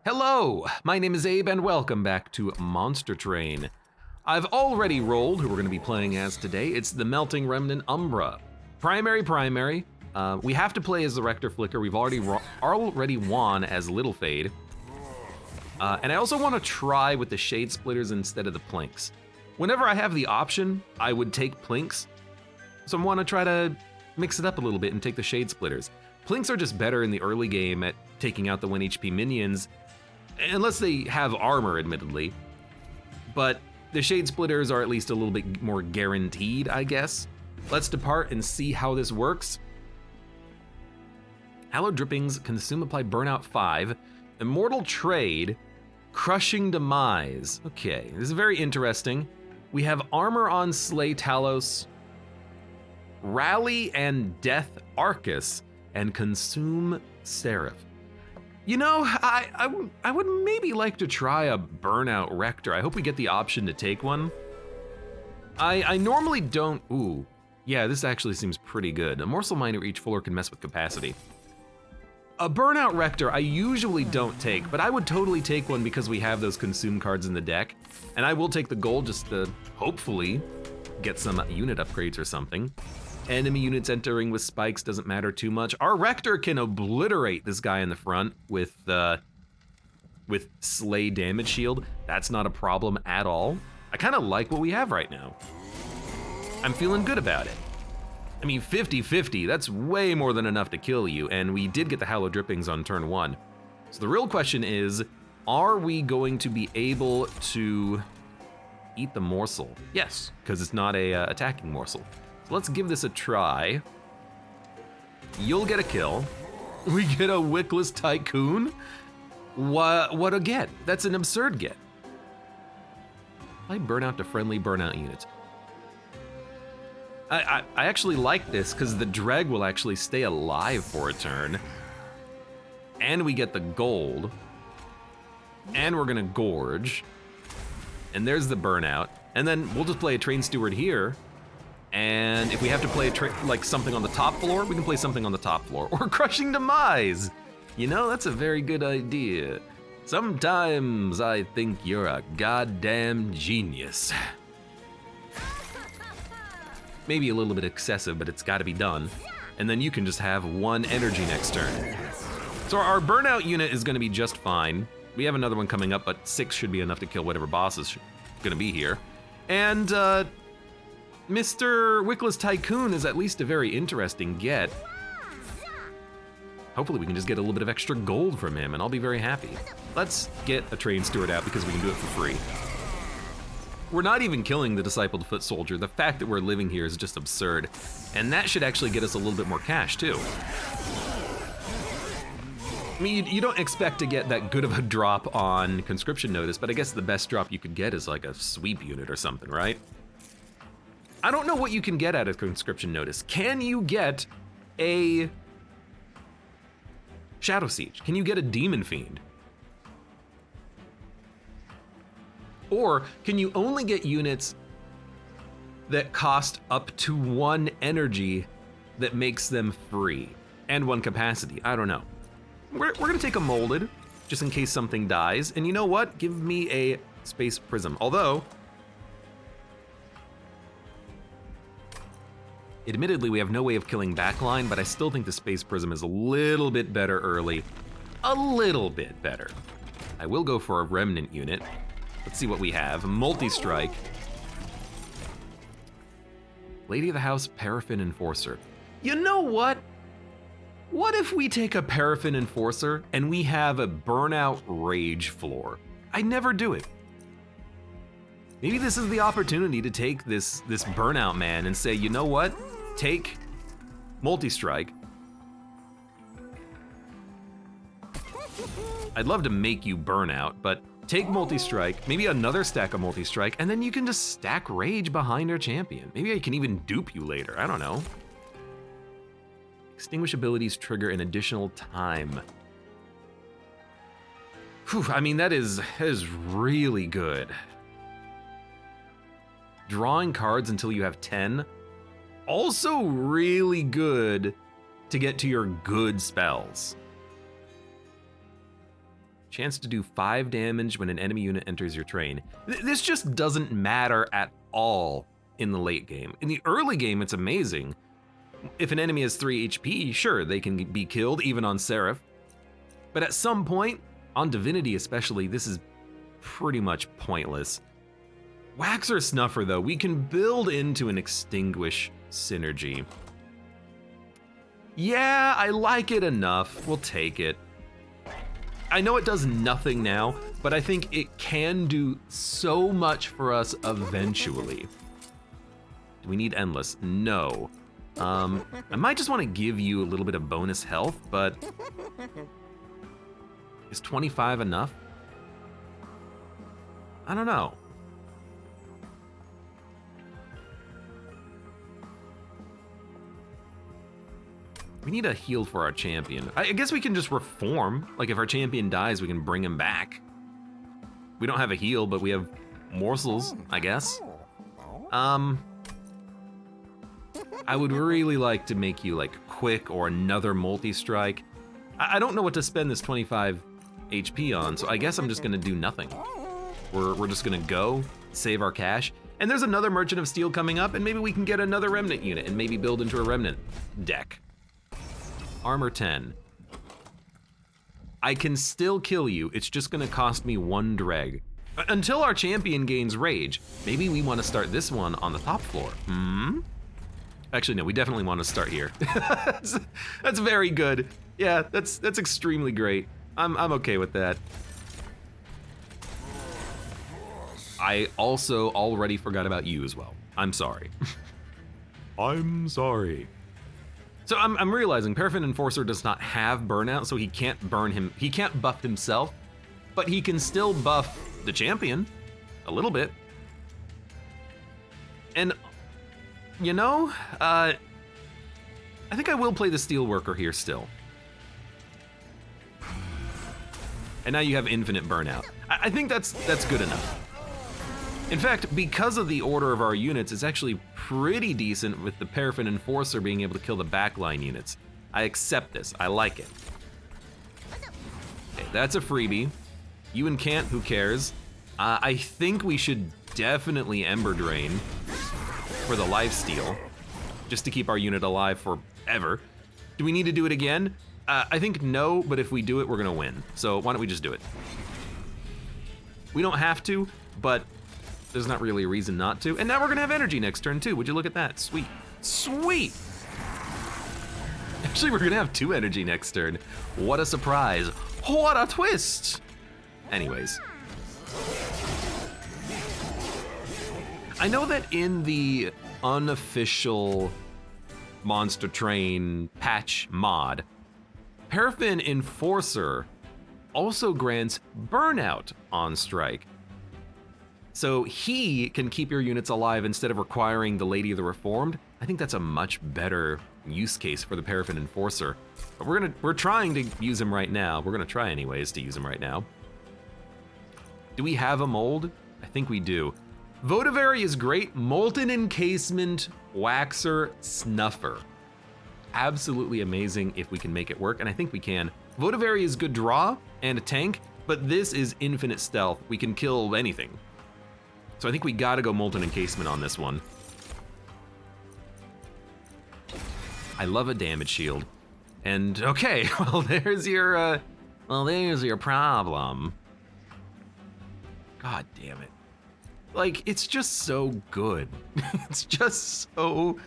Hello, my name is Abe and welcome back to Monster Train. I've already rolled who we're going to be playing as today. It's the Melting Remnant Umbra. Primary. We have to play as the Rector Flicker. We've already won as Little Fade. And I also want to try with the Shade Splitters instead of the Plinks. Whenever I have the option, I would take Plinks. So I want to try to mix it up a little bit and take the Shade Splitters. Plinks are just better in the early game at taking out the 1 HP minions, unless they have armor, admittedly. But the Shade Splitters are at least a little bit more guaranteed, I guess. Let's depart and see how this works. Hallowed Drippings, Consume, Apply, Burnout 5, Immortal Trade, Crushing Demise. Okay, this is very interesting. We have Armor on Slay Talos, Rally and Death Arcus, and Consume Seraph. You know, I would maybe like to try a Burnout Rector. I hope we get the option to take one. I normally don't, ooh. Yeah, this actually seems pretty good. A Morsel Miner each floor can mess with capacity. A Burnout Rector I usually don't take, but I would totally take one because we have those Consume cards in the deck. And I will take the gold just to hopefully get some unit upgrades or something. Enemy units entering with spikes doesn't matter too much. Our Rector can obliterate this guy in the front with Slay Damage Shield. That's not a problem at all. I kind of like what we have right now. I'm feeling good about it. I mean, 50-50, that's way more than enough to kill you, and we did get the Hallowed Drippings on turn 1. So the real question is, are we going to be able to eat the morsel? Yes, because it's not a attacking morsel. So let's give this a try. You'll get a kill. We get a Wickless Tycoon? What a get? That's an absurd get. I burn out to friendly burnout units. I actually like this because the Dreg will actually stay alive for a turn. And we get the gold. And we're gonna Gorge. And there's the burnout. And then we'll just play a Train Steward here. And if we have to play like something on the top floor, we can play something on the top floor. Or Crushing Demise. You know, that's a very good idea. Sometimes I think you're a goddamn genius. Maybe a little bit excessive, but it's gotta be done. And then you can just have 1 energy next turn. So our burnout unit is gonna be just fine. We have another one coming up, but 6 should be enough to kill whatever boss is gonna be here. And Mr. Wickless Tycoon is at least a very interesting get. Hopefully we can just get a little bit of extra gold from him and I'll be very happy. Let's get a Train Steward out because we can do it for free. We're not even killing the Discipled Foot Soldier. The fact that we're living here is just absurd. And that should actually get us a little bit more cash too. I mean, you don't expect to get that good of a drop on Conscription Notice, but I guess the best drop you could get is like a sweep unit or something, right? I don't know what you can get out of Conscription Notice. Can you get a Shadow Siege? Can you get a Demon Fiend? Or can you only get units that cost up to 1 energy that makes them free and 1 capacity? I don't know. We're gonna take a Molded just in case something dies. And you know what? Give me a Space Prism. Although, admittedly, we have no way of killing backline, but I still think the Space Prism is a little bit better early. A little bit better. I will go for a Remnant unit. Let's see what we have. Multi-Strike. Lady of the House, Paraffin Enforcer. You know what? What if we take a Paraffin Enforcer and we have a Burnout Rage floor? I never do it. Maybe this is the opportunity to take this Burnout man and say, you know what? Take Multi-Strike. I'd love to make you burn out, but take Multi-Strike, maybe another stack of Multi-Strike, and then you can just stack Rage behind our champion. Maybe I can even dupe you later, I don't know. Extinguish abilities trigger an additional time. Whew, I mean, that is really good. Drawing cards until you have 10, also really good to get to your good spells. Chance to do 5 damage when an enemy unit enters your train. This just doesn't matter at all in the late game. In the early game, it's amazing. If an enemy has 3 HP, sure, they can be killed, even on Seraph. But at some point, on Divinity especially, this is pretty much pointless. Waxer Snuffer, though, we can build into an Extinguish synergy. Yeah, I like it enough. We'll take it. I know it does nothing now, but I think it can do so much for us eventually. Do we need Endless? No. I might just want to give you a little bit of bonus health, but is 25 enough? I don't know. We need a heal for our champion. I guess we can just reform. Like if our champion dies, we can bring him back. We don't have a heal, but we have morsels, I guess. I would really like to make you like quick or another multi-strike. I don't know what to spend this 25 HP on, so I guess I'm just gonna do nothing. We're just gonna go, save our cash, and there's another Merchant of Steel coming up, and maybe we can get another Remnant unit and maybe build into a Remnant deck. Armor 10. I can still kill you, it's just gonna cost me 1 dreg. Until our champion gains rage, maybe we wanna start this one on the top floor. Actually, no, we definitely want to start here. That's very good. Yeah, that's extremely great. I'm okay with that. I also already forgot about you as well. I'm sorry. I'm sorry. So I'm realizing Paraffin Enforcer does not have burnout, so he can't he can't buff himself, but he can still buff the champion a little bit. And you know, I think I will play the Steelworker here still. And now you have infinite burnout. I think that's good enough. In fact, because of the order of our units, it's actually pretty decent with the Paraffin Enforcer being able to kill the backline units. I accept this, I like it. Okay, that's a freebie. You and Cant, who cares? I think we should definitely Ember Drain for the lifesteal, just to keep our unit alive forever. Do we need to do it again? I think no, but if we do it, we're gonna win. So why don't we just do it? We don't have to, but there's not really a reason not to. And now we're gonna have energy next turn too. Would you look at that? Sweet, sweet. Actually, we're gonna have 2 energy next turn. What a surprise. What a twist. Anyways. I know that in the unofficial Monster Train patch mod, Paraffin Enforcer also grants burnout on strike. So he can keep your units alive instead of requiring the Lady of the Reformed. I think that's a much better use case for the Paraffin Enforcer. But we're trying to use him right now. We're gonna try anyways to use him right now. Do we have a mold? I think we do. Votivary is great. Molten Encasement, Waxer, Snuffer. Absolutely amazing if we can make it work, and I think we can. Votivary is good draw and a tank, but this is infinite stealth. We can kill anything. So I think we gotta go Molten Encasement on this one. I love a damage shield. And okay, well there's your problem. God damn it. Like, it's just so good. It's just so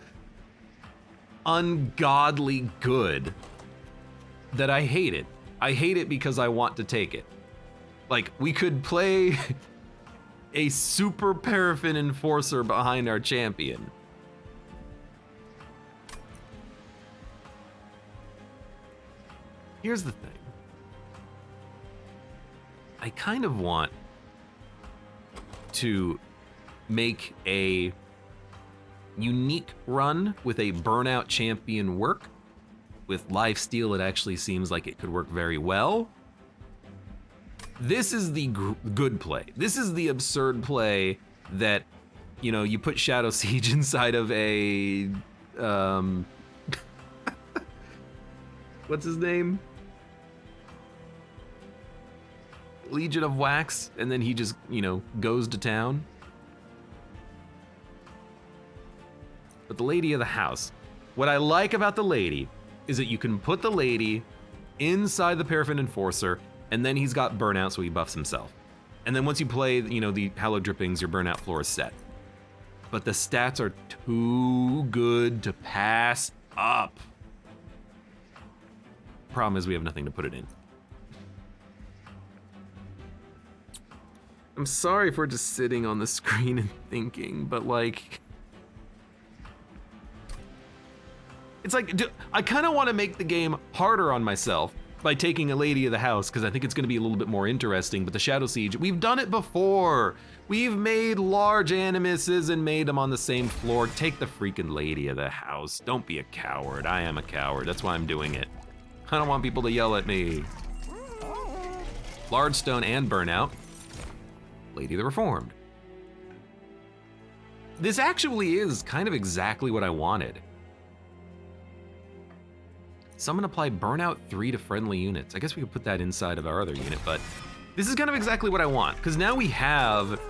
ungodly good that I hate it. I hate it because I want to take it. Like, we could play a super Paraffin Enforcer behind our champion. Here's the thing. I kind of want to make a unique run with a burnout champion work. With lifesteal, it actually seems like it could work very well. This is the good play. This is the absurd play that, you know, you put Shadow Siege inside of a, what's his name? Legion of Wax, and then he just, you know, goes to town. But the lady of the house, what I like about the lady is that you can put the lady inside the Paraffin Enforcer, and then he's got burnout, so he buffs himself. And then once you play, you know, the Hallowed Drippings, your burnout floor is set. But the stats are too good to pass up. Problem is we have nothing to put it in. I'm sorry for just sitting on the screen and thinking, but like, it's like, I kind of want to make the game harder on myself by taking a lady of the house, because I think it's going to be a little bit more interesting. But the Shadow Siege, we've done it before. We've made large animuses and made them on the same floor. Take the freaking lady of the house. Don't be a coward. I am a coward. That's why I'm doing it. I don't want people to yell at me. Large Stone and Burnout. Lady the Reformed. This actually is kind of exactly what I wanted. Summon apply burnout 3 to friendly units. I guess we could put that inside of our other unit, but this is kind of exactly what I want, because now we have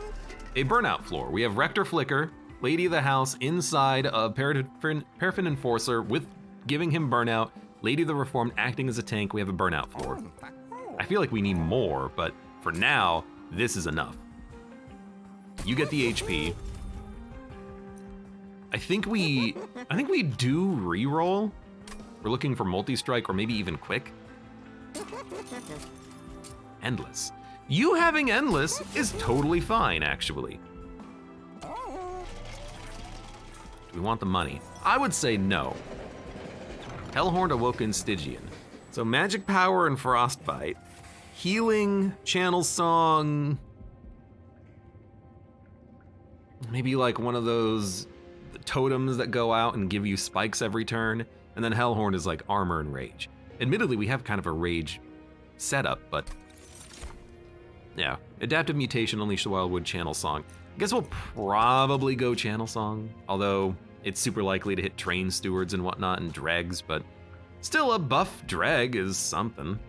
a burnout floor. We have Rector Flicker, Lady of the House inside of Paraffin Enforcer with giving him burnout, Lady of the Reformed acting as a tank. We have a burnout floor. I feel like we need more, but for now, this is enough. You get the HP. I think we do reroll. We're looking for multi-strike or maybe even quick. Endless. You having endless is totally fine, actually. Do we want the money? I would say no. Hellhorned Awoken Stygian. So magic power and frostbite. Healing, channel song. Maybe like one of those totems that go out and give you spikes every turn. And then Hellhorn is like armor and rage. Admittedly, we have kind of a rage setup, but yeah. Adaptive mutation, Unleash the Wildwood, channel song. I guess we'll probably go channel song, although it's super likely to hit train stewards and whatnot and dregs, but still a buff dreg is something.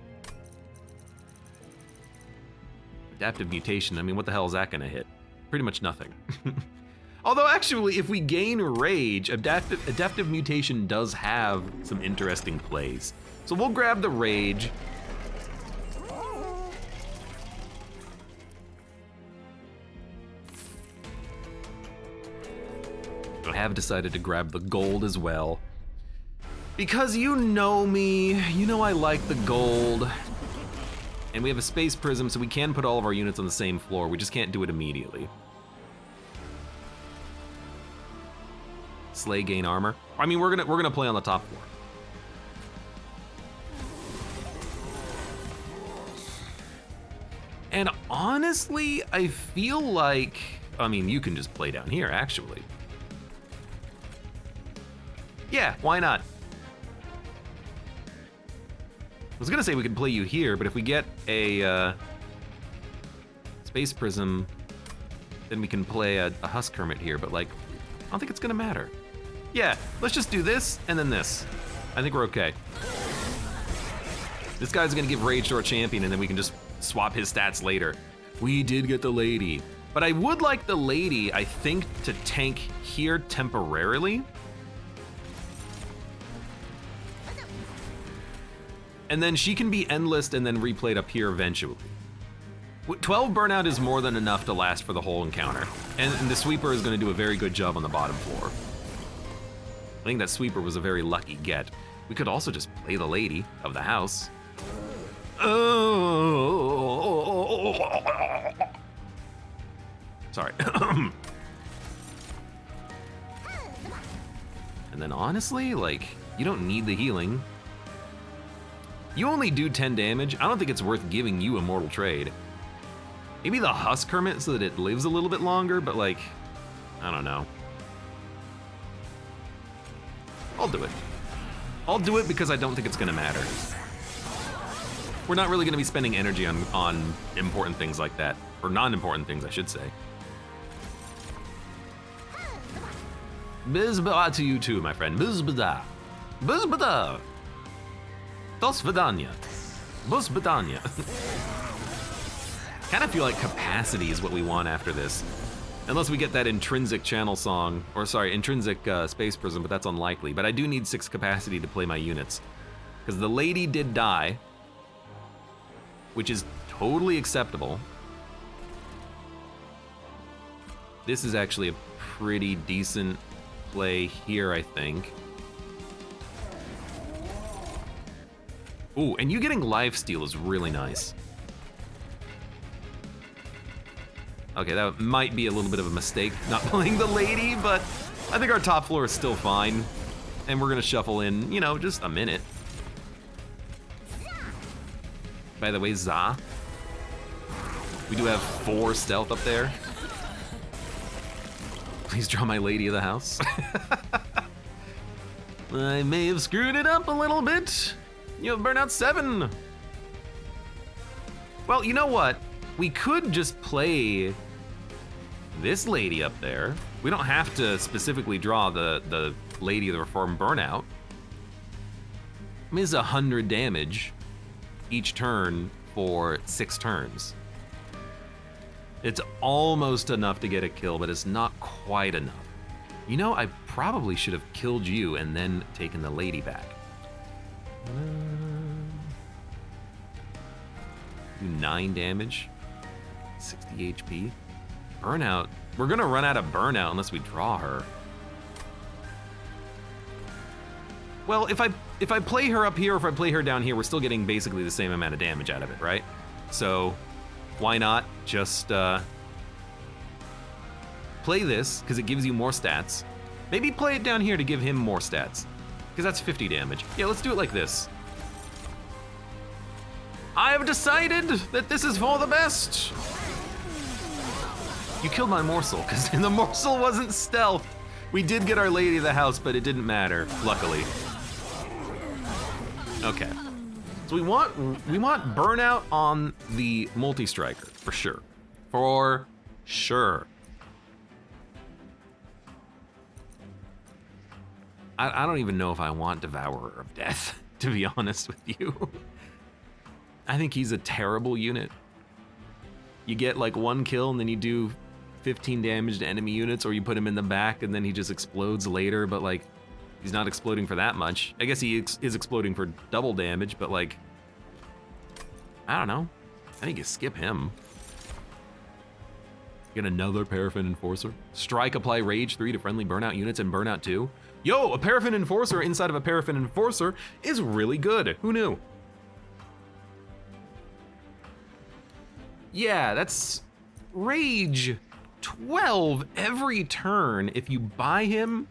Adaptive mutation, I mean, what the hell is that gonna hit? Pretty much nothing. Although actually, if we gain rage, adaptive mutation does have some interesting plays. So we'll grab the rage. I have decided to grab the gold as well. Because you know me, you know I like the gold. And we have a space prism, so we can put all of our units on the same floor. We just can't do it immediately. Slay, gain armor. I mean, we're gonna play on the top floor. And honestly, I feel like, I mean, you can just play down here, actually. Yeah, why not? I was gonna say we could play you here, but if we get a space prism, then we can play a Husk Hermit here, but like, I don't think it's gonna matter. Yeah, let's just do this and then this. I think we're okay. This guy's gonna give rage to our champion and then we can just swap his stats later. We did get the lady, but I would like the lady, I think, to tank here temporarily. And then she can be endless and then replayed up here eventually. 12 burnout is more than enough to last for the whole encounter. And the sweeper is gonna do a very good job on the bottom floor. I think that sweeper was a very lucky get. We could also just play the lady of the house. Oh. Sorry. And then honestly, like, you don't need the healing. You only do 10 damage. I don't think it's worth giving you Immortal Trade. Maybe the Husk Hermit so that it lives a little bit longer, but like, I don't know. I'll do it. I'll do it because I don't think it's gonna matter. We're not really gonna be spending energy on important things like that, or non-important things, I should say. Bizbada to you too, my friend. Bizbada. Bizbada. Dos Vidania. Bus Badania. Kind of feel like capacity is what we want after this. Unless we get that intrinsic channel song, or sorry, intrinsic space prism, but that's unlikely. But I do need 6 capacity to play my units. Because the lady did die, which is totally acceptable. This is actually a pretty decent play here, I think. Ooh, and you getting lifesteal is really nice. Okay, that might be a little bit of a mistake, not playing the lady, but I think our top floor is still fine. And we're gonna shuffle in, you know, just a minute. By the way, Za. We do have 4 stealth up there. Please draw my lady of the house. I may have screwed it up a little bit. You have burnout 7. Well, you know what? We could just play this lady up there. We don't have to specifically draw the lady of the Reformed Burnout. I mean, it's 100 damage each turn for 6 turns. It's almost enough to get a kill, but it's not quite enough. You know, I probably should have killed you and then taken the lady back. Do 9 damage, 60 HP. Burnout, we're gonna run out of burnout unless we draw her. Well, if I play her up here or if I play her down here, we're still getting basically the same amount of damage out of it, right? So why not just play this, because it gives you more stats. Maybe play it down here to give him more stats, because that's 50 damage. Yeah, let's do it like this. I have decided that this is for the best. You killed my morsel, because the morsel wasn't stealth. We did get our lady of the house, but it didn't matter, luckily. Okay. So we want burnout on the multi-striker, for sure. For sure. I don't even know if I want Devourer of Death, to be honest with you. I think he's a terrible unit. You get like 1 kill and then you do 15 damage to enemy units, or you put him in the back and then he just explodes later, but like, he's not exploding for that much. I guess he is exploding for double damage, but like, I don't know. I think you skip him. Get another Paraffin Enforcer. Strike, apply Rage 3 to friendly burnout units and burnout 2. Yo, a Paraffin Enforcer inside of a Paraffin Enforcer is really good. Who knew? Yeah, that's Rage 12 every turn if you buy him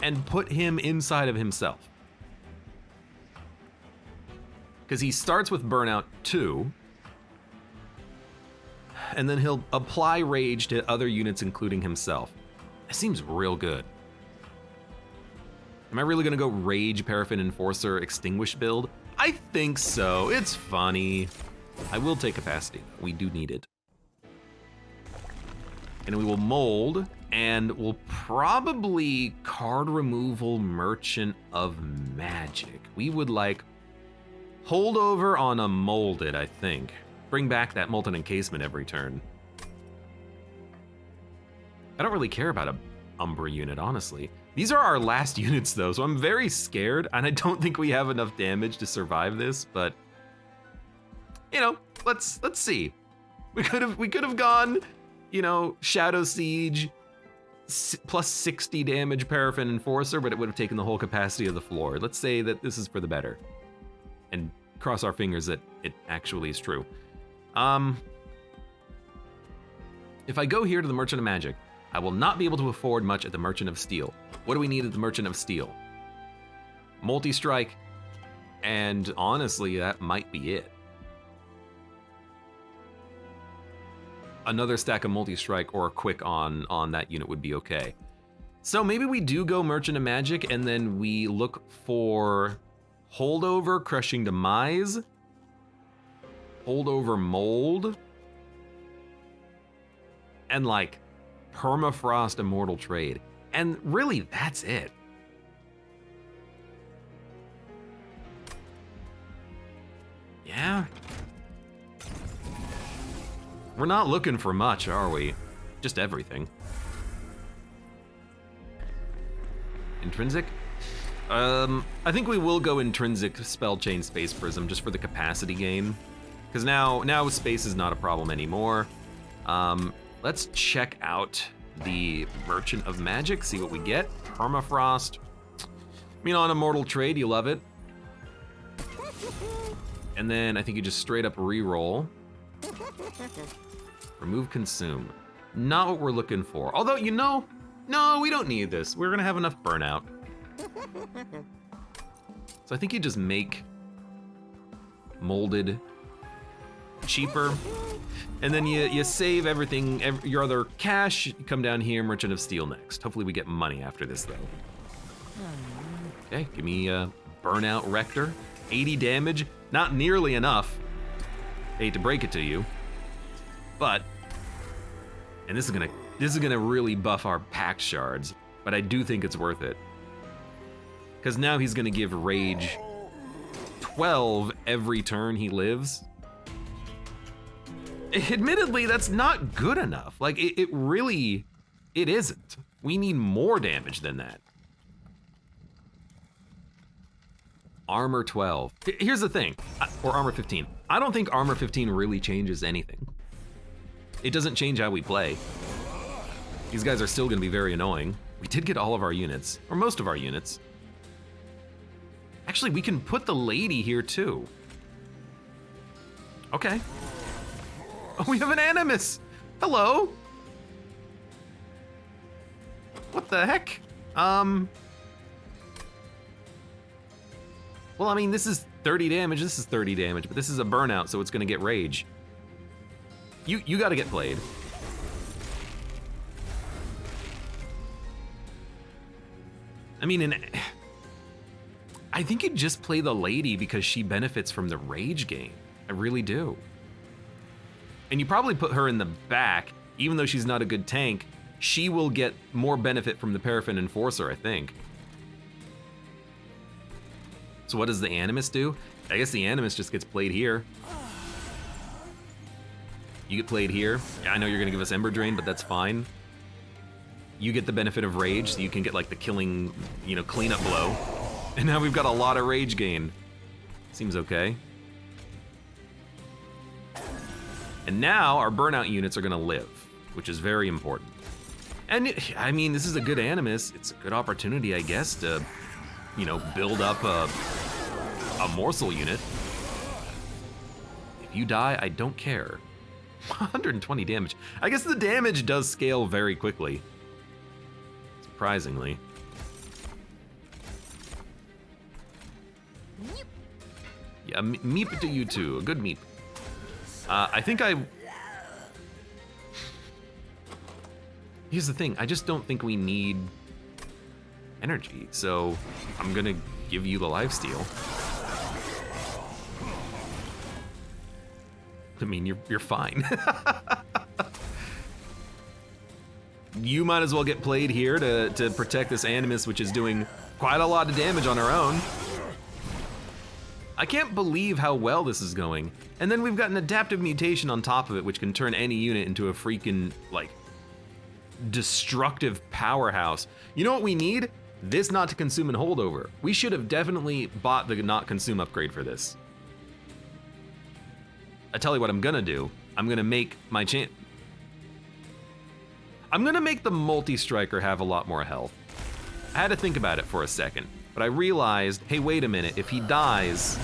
and put him inside of himself. Because he starts with Burnout 2, and then he'll apply Rage to other units, including himself. That seems real good. Am I really gonna go Rage, Paraffin Enforcer, Extinguish build? I think so, it's funny. I will take capacity, though. We do need it. And we will mold, and we'll probably card removal Merchant of Magic. We would like holdover on a molded, I think. Bring back that molten encasement every turn. I don't really care about a Umbra unit, honestly. These are our last units though, so I'm very scared, and I don't think we have enough damage to survive this, but you know, let's see. We could have gone, you know, Shadow Siege, plus 60 damage Paraffin Enforcer, but it would have taken the whole capacity of the floor. Let's say that this is for the better, and cross our fingers that it actually is true. If I go here to the Merchant of Magic, I will not be able to afford much at the Merchant of Steel. What do we need at the Merchant of Steel? Multi-strike, and honestly, that might be it. Another stack of multi-strike or a quick on that unit would be okay. So maybe we do go Merchant of Magic, and then we look for holdover, Crushing Demise, holdover Mold, and like Permafrost Immortal Trade. And really, that's it. Yeah. We're not looking for much, are we? Just everything. Intrinsic? I think we will go intrinsic spell chain space prism just for the capacity gain. Because now space is not a problem anymore. Let's check out the Merchant of Magic, see what we get. Permafrost. I mean, on a mortal trade, you love it. And then I think you just straight up re-roll. Remove consume. Not what we're looking for. Although, you know, no, we don't need this. We're gonna have enough burnout. So I think you just make molded cheaper. And then you save everything, your other cash, you come down here, Merchant of Steel next. Hopefully we get money after this though. Okay, give me a Burnout Rector. 80 damage, not nearly enough. Hate to break it to you. But, and this is gonna really buff our pact shards, but I do think it's worth it. Because now he's gonna give Rage 12 every turn he lives. Admittedly, that's not good enough. Like, it really isn't. We need more damage than that. Armor 12. Here's the thing, or Armor 15. I don't think Armor 15 really changes anything. It doesn't change how we play. These guys are still gonna be very annoying. We did get all of our units, or most of our units. Actually, we can put the lady here too. Okay. Oh, we have an Animus. Hello. What the heck? Well, I mean, this is 30 damage, this is 30 damage, but this is a burnout, so it's gonna get rage. You gotta get played. I mean, I think you just play the lady because she benefits from the rage gain. I really do. And you probably put her in the back, even though she's not a good tank, she will get more benefit from the Paraffin Enforcer, I think. So what does the Animus do? I guess the Animus just gets played here. You get played here. I know you're gonna give us Ember Drain, but that's fine. You get the benefit of Rage, so you can get like the killing, you know, cleanup blow. And now we've got a lot of Rage gain. Seems okay. And now our burnout units are gonna live, which is very important. And I mean, this is a good Animus. It's a good opportunity, I guess, to, you know, build up a morsel unit. If you die, I don't care. 120 damage. I guess the damage does scale very quickly. Surprisingly. Yeah, meep to you too, a good meep. I think here's the thing, I just don't think we need energy, so I'm gonna give you the lifesteal. I mean, you're fine. You might as well get played here to protect this Animus, which is doing quite a lot of damage on her own. I can't believe how well this is going. And then we've got an adaptive mutation on top of it, which can turn any unit into a freaking, like, destructive powerhouse. You know what we need? This not to consume and holdover. We should have definitely bought the not consume upgrade for this. I tell you what I'm gonna do. I'm gonna make my I'm gonna make the multi-striker have a lot more health. I had to think about it for a second, but I realized, hey, wait a minute, if he dies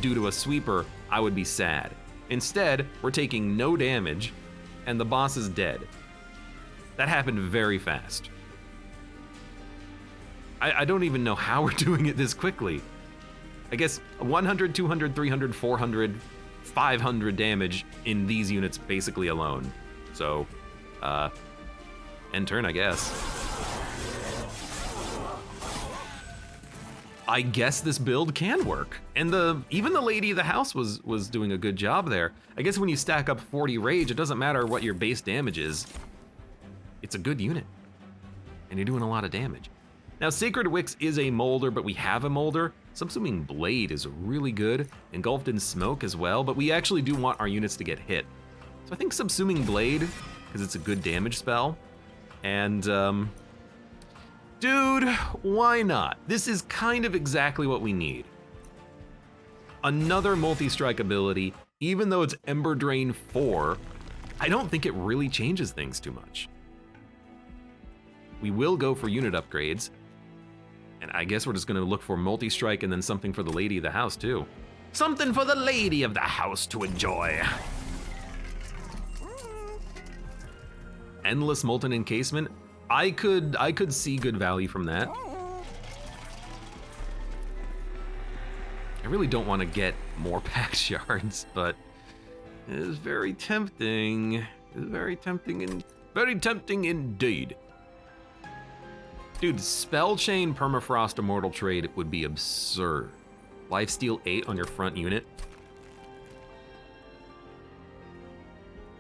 due to a sweeper, I would be sad. Instead, we're taking no damage, and the boss is dead. That happened very fast. I don't even know how we're doing it this quickly. I guess 100, 200, 300, 400, 500 damage in these units basically alone. So, end turn, I guess. I guess this build can work. And even the lady of the house was doing a good job there. I guess when you stack up 40 rage, it doesn't matter what your base damage is. It's a good unit. And you're doing a lot of damage. Now, Sacred Wicks is a molder, but we have a molder. Subsuming Blade is really good. Engulfed in Smoke as well, but we actually do want our units to get hit. So I think Subsuming Blade, because it's a good damage spell. And, dude, why not? This is kind of exactly what we need. Another multi-strike ability, even though it's Ember Drain 4, I don't think it really changes things too much. We will go for unit upgrades. And I guess we're just gonna look for multi-strike and then something for the lady of the house too. Something for the lady of the house to enjoy. Endless Molten Encasement. I could see good value from that. I really don't want to get more pack shards, but it is very tempting. It is very tempting indeed. Dude, Spell Chain Permafrost Immortal Trade would be absurd. Lifesteal 8 on your front unit.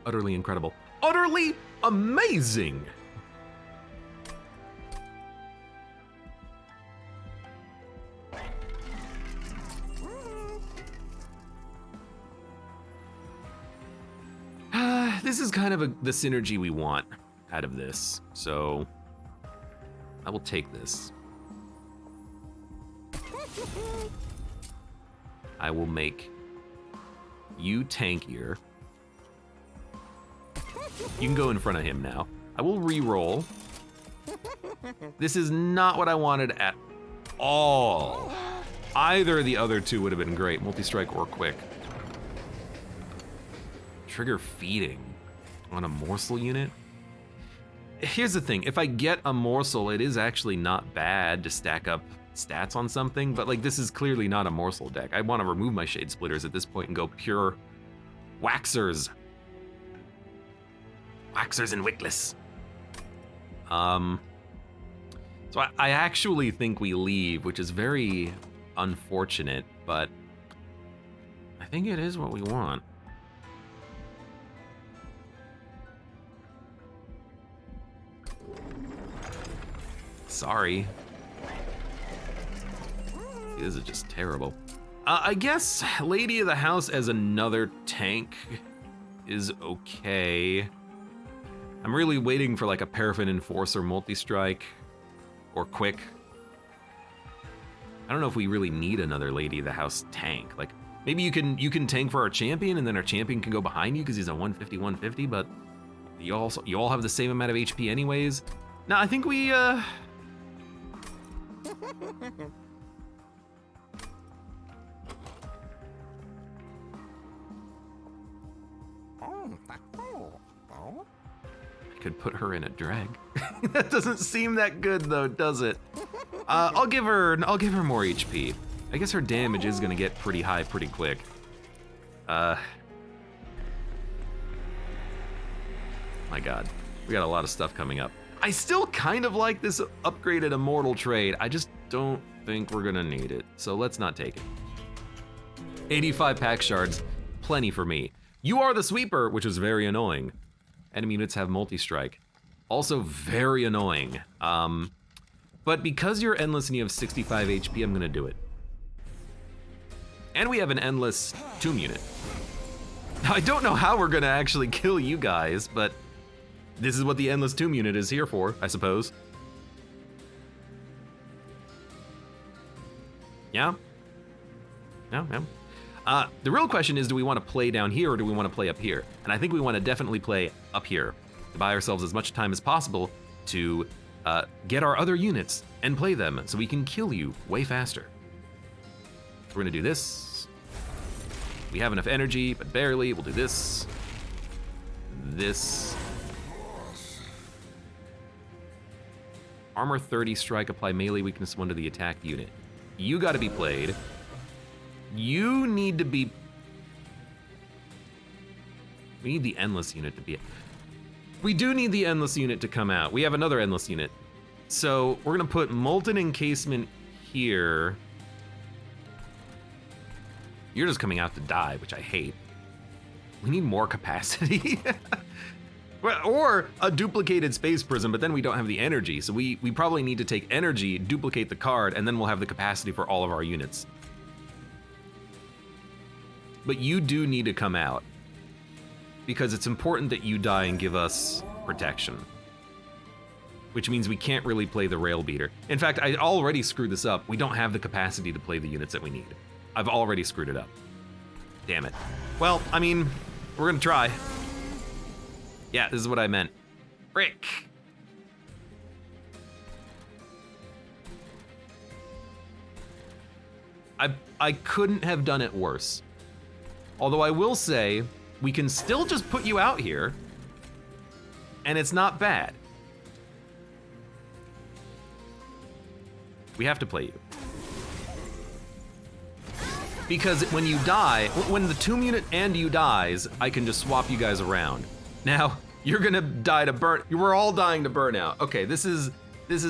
Utterly incredible. Utterly amazing! This is kind of the synergy we want out of this, so I will take this. I will make you tankier. You can go in front of him now. I will re-roll. This is not what I wanted at all. Either of the other two would have been great, multi-strike or quick. Trigger feeding on a morsel unit? Here's the thing, if I get a morsel, it is actually not bad to stack up stats on something, but like this is clearly not a morsel deck. I want to remove my Shade Splitters at this point and go pure Waxers. Waxers and Wickless. So I actually think we leave, which is very unfortunate, but I think it is what we want. Sorry. This is just terrible. I guess Lady of the House as another tank is okay. I'm really waiting for like a Paraffin Enforcer multi-strike or quick. I don't know if we really need another Lady of the House tank. Like maybe you can tank for our champion and then our champion can go behind you because he's a 150, but you all have the same amount of HP anyways. No, I think we I could put her in a drag. That doesn't seem that good though, does it? I'll give her more HP. I guess her damage is gonna get pretty high pretty quick. My God, we got a lot of stuff coming up. I still kind of like this upgraded Immortal Trade. I just don't think we're gonna need it, so let's not take it. 85 pack shards, plenty for me. You are the sweeper, which is very annoying. Enemy units have multi-strike. Also very annoying. But because you're endless and you have 65 HP, I'm gonna do it. And we have an endless tomb unit. Now, I don't know how we're gonna actually kill you guys, but this is what the endless tomb unit is here for, I suppose. Yeah? No, no. The real question is, do we want to play down here or do we want to play up here? And I think we want to definitely play up here to buy ourselves as much time as possible to get our other units and play them so we can kill you way faster. We're gonna do this. We have enough energy, but barely. We'll do this. This. Armor 30, strike, apply melee weakness 1 to the attacked unit. You gotta be played. You need to be... We need the endless unit to be... We do need the endless unit to come out. We have another endless unit. So we're gonna put Molten Encasement here. You're just coming out to die, which I hate. We need more capacity. Or a duplicated Space Prism, but then we don't have the energy. So we probably need to take energy, duplicate the card, and then we'll have the capacity for all of our units. But you do need to come out. because it's important that you die and give us protection. Which means we can't really play the rail beater. In fact, I already screwed this up. We don't have the capacity to play the units that we need. I've already screwed it up. Damn it. Well, I mean, we're gonna try. Yeah, this is what I meant. Frick. I couldn't have done it worse. Although I will say, we can still just put you out here, and it's not bad. We have to play you. Because when you die, when the tomb unit and you dies, I can just swap you guys around. Now, you're gonna die to burn, we're all dying to burnout. Okay, this is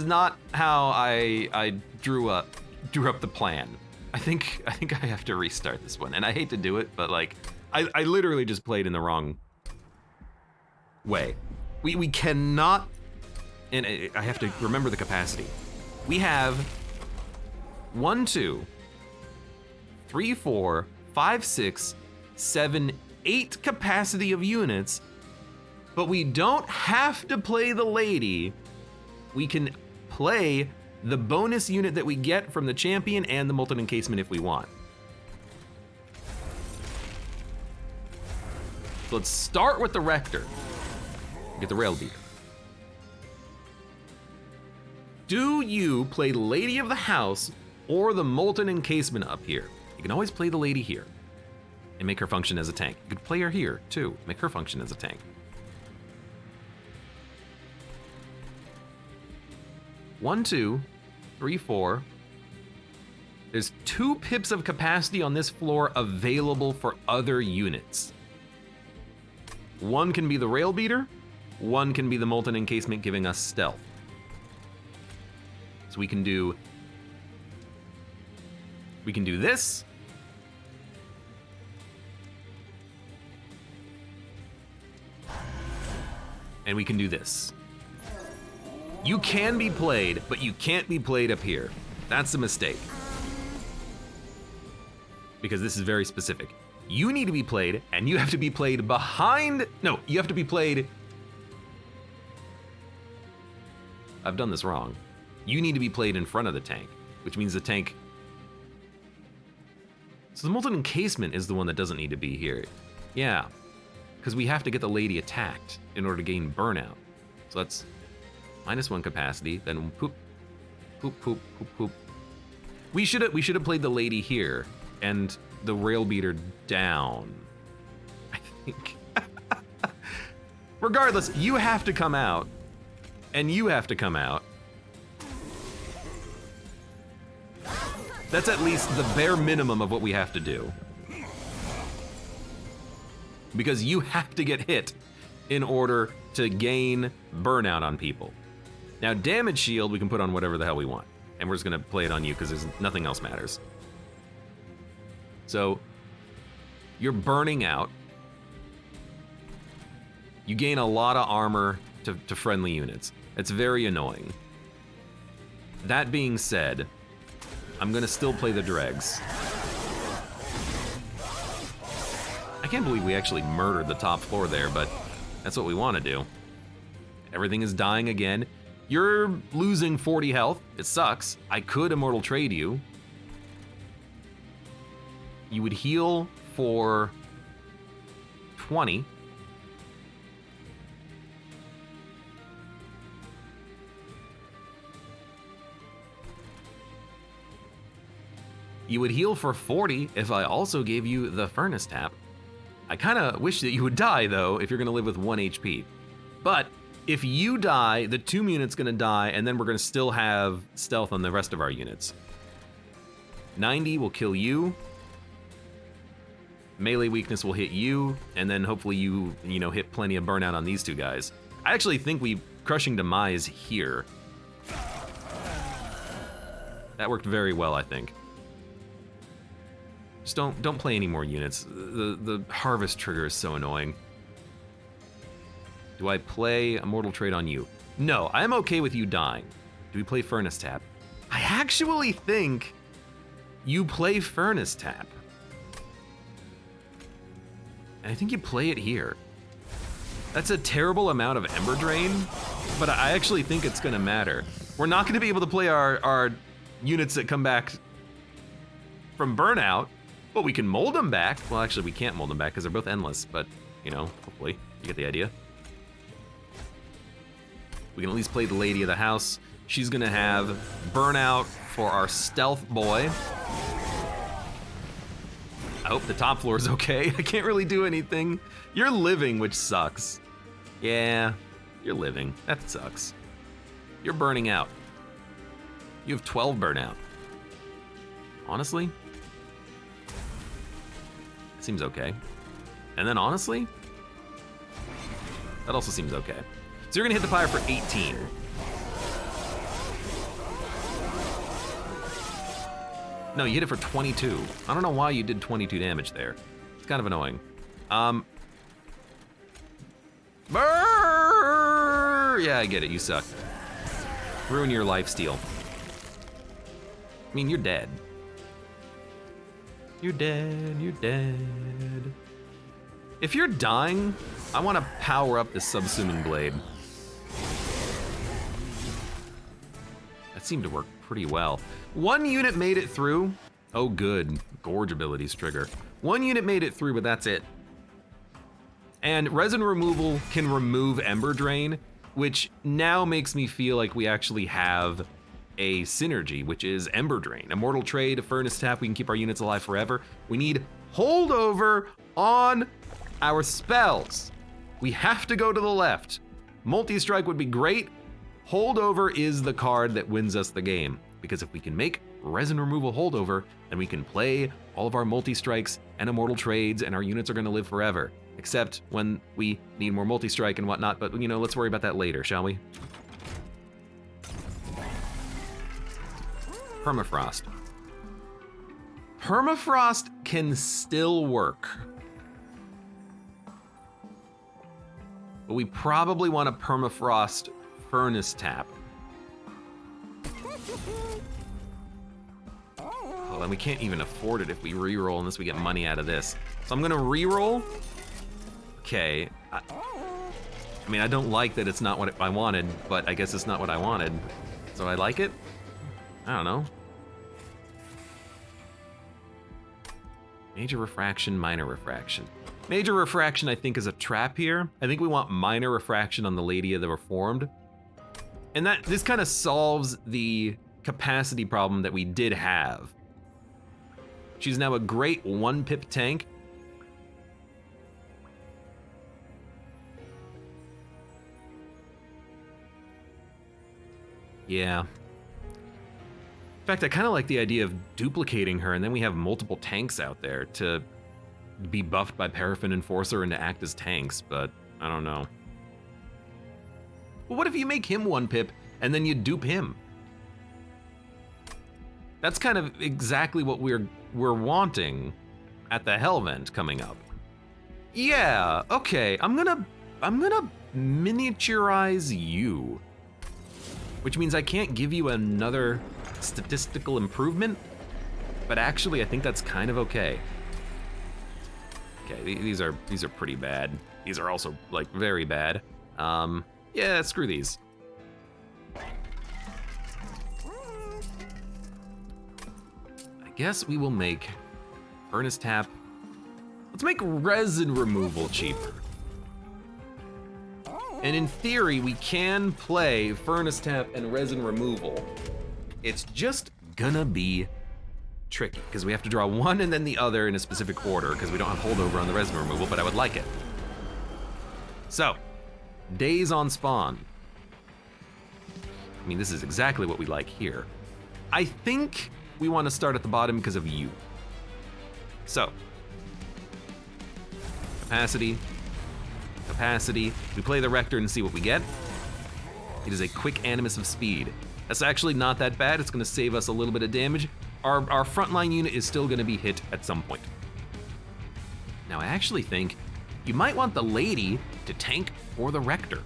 not how I drew up the plan. I think I have to restart this one, and I hate to do it, but like, I literally just played in the wrong way. We cannot, and I have to remember the capacity. We have 1, 2, 3, 4, 5, 6, 7, 8 capacity of units, but we don't have to play the lady. We can play the bonus unit that we get from the champion and the molten encasement if we want. So let's start with the Rector. Get the rail beater. Do you play Lady of the House or the molten encasement up here? You can always play the lady here and make her function as a tank. You could play her here too, make her function as a tank. 1, 2, 3, 4. There's 2 pips of capacity on this floor available for other units. 1 can be the rail beater, 1 can be the molten encasement giving us stealth. So we can do this. And we can do this. You can be played, but you can't be played up here. That's the mistake. Because this is very specific. You need to be played, and you have to be played behind, no, you have to be played, I've done this wrong. You need to be played in front of the tank, which means the tank, so the molten encasement is the one that doesn't need to be here. Yeah, because we have to get the lady attacked in order to gain burnout. So that's -1 capacity, then poop, poop, poop, poop, poop. We should have played the lady here and the rail beater down, I think. Regardless, you have to come out, and you have to come out. That's at least the bare minimum of what we have to do. Because you have to get hit in order to gain burnout on people. Now, damage shield, we can put on whatever the hell we want. And we're just gonna play it on you because there's nothing else matters. So, you're burning out. You gain a lot of armor to friendly units. It's very annoying. That being said, I'm gonna still play the dregs. I can't believe we actually murdered the top floor there, but that's what we want to do. Everything is dying again. You're losing 40 health. It sucks. I could immortal trade you. You would heal for 20. You would heal for 40 if I also gave you the furnace tap. I kind of wish that you would die though if you're gonna live with 1 HP. But if you die, the tomb unit's gonna die, and then we're gonna still have stealth on the rest of our units. 90 will kill you. Melee weakness will hit you, and then hopefully you hit plenty of burnout on these 2 guys. I actually think we crushing demise here. That worked very well, I think. Just don't play any more units. The harvest trigger is so annoying. Do I play Immortal Trade on you? No, I'm okay with you dying. Do we play Furnace Tap? I actually think you play Furnace Tap. And I think you play it here. That's a terrible amount of Ember Drain, but I actually think it's gonna matter. We're not gonna be able to play our units that come back from Burnout, but we can mold them back. Well, actually, we can't mold them back because they're both endless, but, you know, hopefully, you get the idea. We can at least play the Lady of the House. She's gonna have Burnout for our Stealth Boy. I hope the top floor is okay. I can't really do anything. You're living, which sucks. Yeah, you're living. That sucks. You're burning out. You have 12 burnout. Honestly, seems okay. And then honestly, that also seems okay. So you're gonna hit the fire for 18. No, you hit it for 22. I don't know why you did 22 damage there. It's kind of annoying. Brrr! Yeah, I get it, you suck. Ruin your lifesteal. I mean, you're dead. You're dead, you're dead. If you're dying, I want to power up the Subsuming Blade. That seemed to work pretty well. One unit made it through. Oh good, Gorge abilities trigger. One unit made it through, but that's it. And Resin Removal can remove Ember Drain, which now makes me feel like we actually have a synergy, which is Ember Drain. Immortal Trade, Furnace Tap, we can keep our units alive forever. We need Holdover on our spells. We have to go to the left. Multi-Strike would be great. Holdover is the card that wins us the game, because if we can make Resin Removal Holdover, then we can play all of our Multi-Strikes and Immortal Trades, and our units are gonna live forever. Except when we need more Multi-Strike and whatnot, but you know, let's worry about that later, shall we? Permafrost. Permafrost can still work. But we probably want a Permafrost Furnace Tap. Oh, and we can't even afford it if we reroll unless we get money out of this. So I'm gonna reroll. Okay. I mean, I don't like that it's not what I wanted, but I guess it's not what I wanted. So I like it? I don't know. Major Refraction, Minor Refraction. Major Refraction, I think, is a trap here. I think we want Minor Refraction on the Lady of the Reformed. And this kind of solves the capacity problem that we did have. She's now a great 1-pip tank. Yeah. In fact, I kind of like the idea of duplicating her, and then we have multiple tanks out there to be buffed by Paraffin Enforcer and to act as tanks, but I don't know. Well, what if you make him 1-pip and then you dupe him? That's kind of exactly what we're wanting at the Hellvent coming up. Yeah, okay, I'm gonna miniaturize you. Which means I can't give you another statistical improvement, but actually I think that's kind of okay. Okay, these are pretty bad. These are also like very bad. Yeah, screw these. I guess we will make Furnace Tap. Let's make Resin Removal cheaper. And in theory, we can play Furnace Tap and Resin Removal. It's just gonna be tricky, because we have to draw one and then the other in a specific order, because we don't have holdover on the Resin Removal, but I would like it. So, days on spawn. I mean, this is exactly what we like here. I think we want to start at the bottom because of you. So, capacity. We play the Rector and see what we get. It is a quick Animus of Speed. That's actually not that bad. It's gonna save us a little bit of damage. Our frontline unit is still gonna be hit at some point. Now I actually think you might want the Lady to tank for the Rector.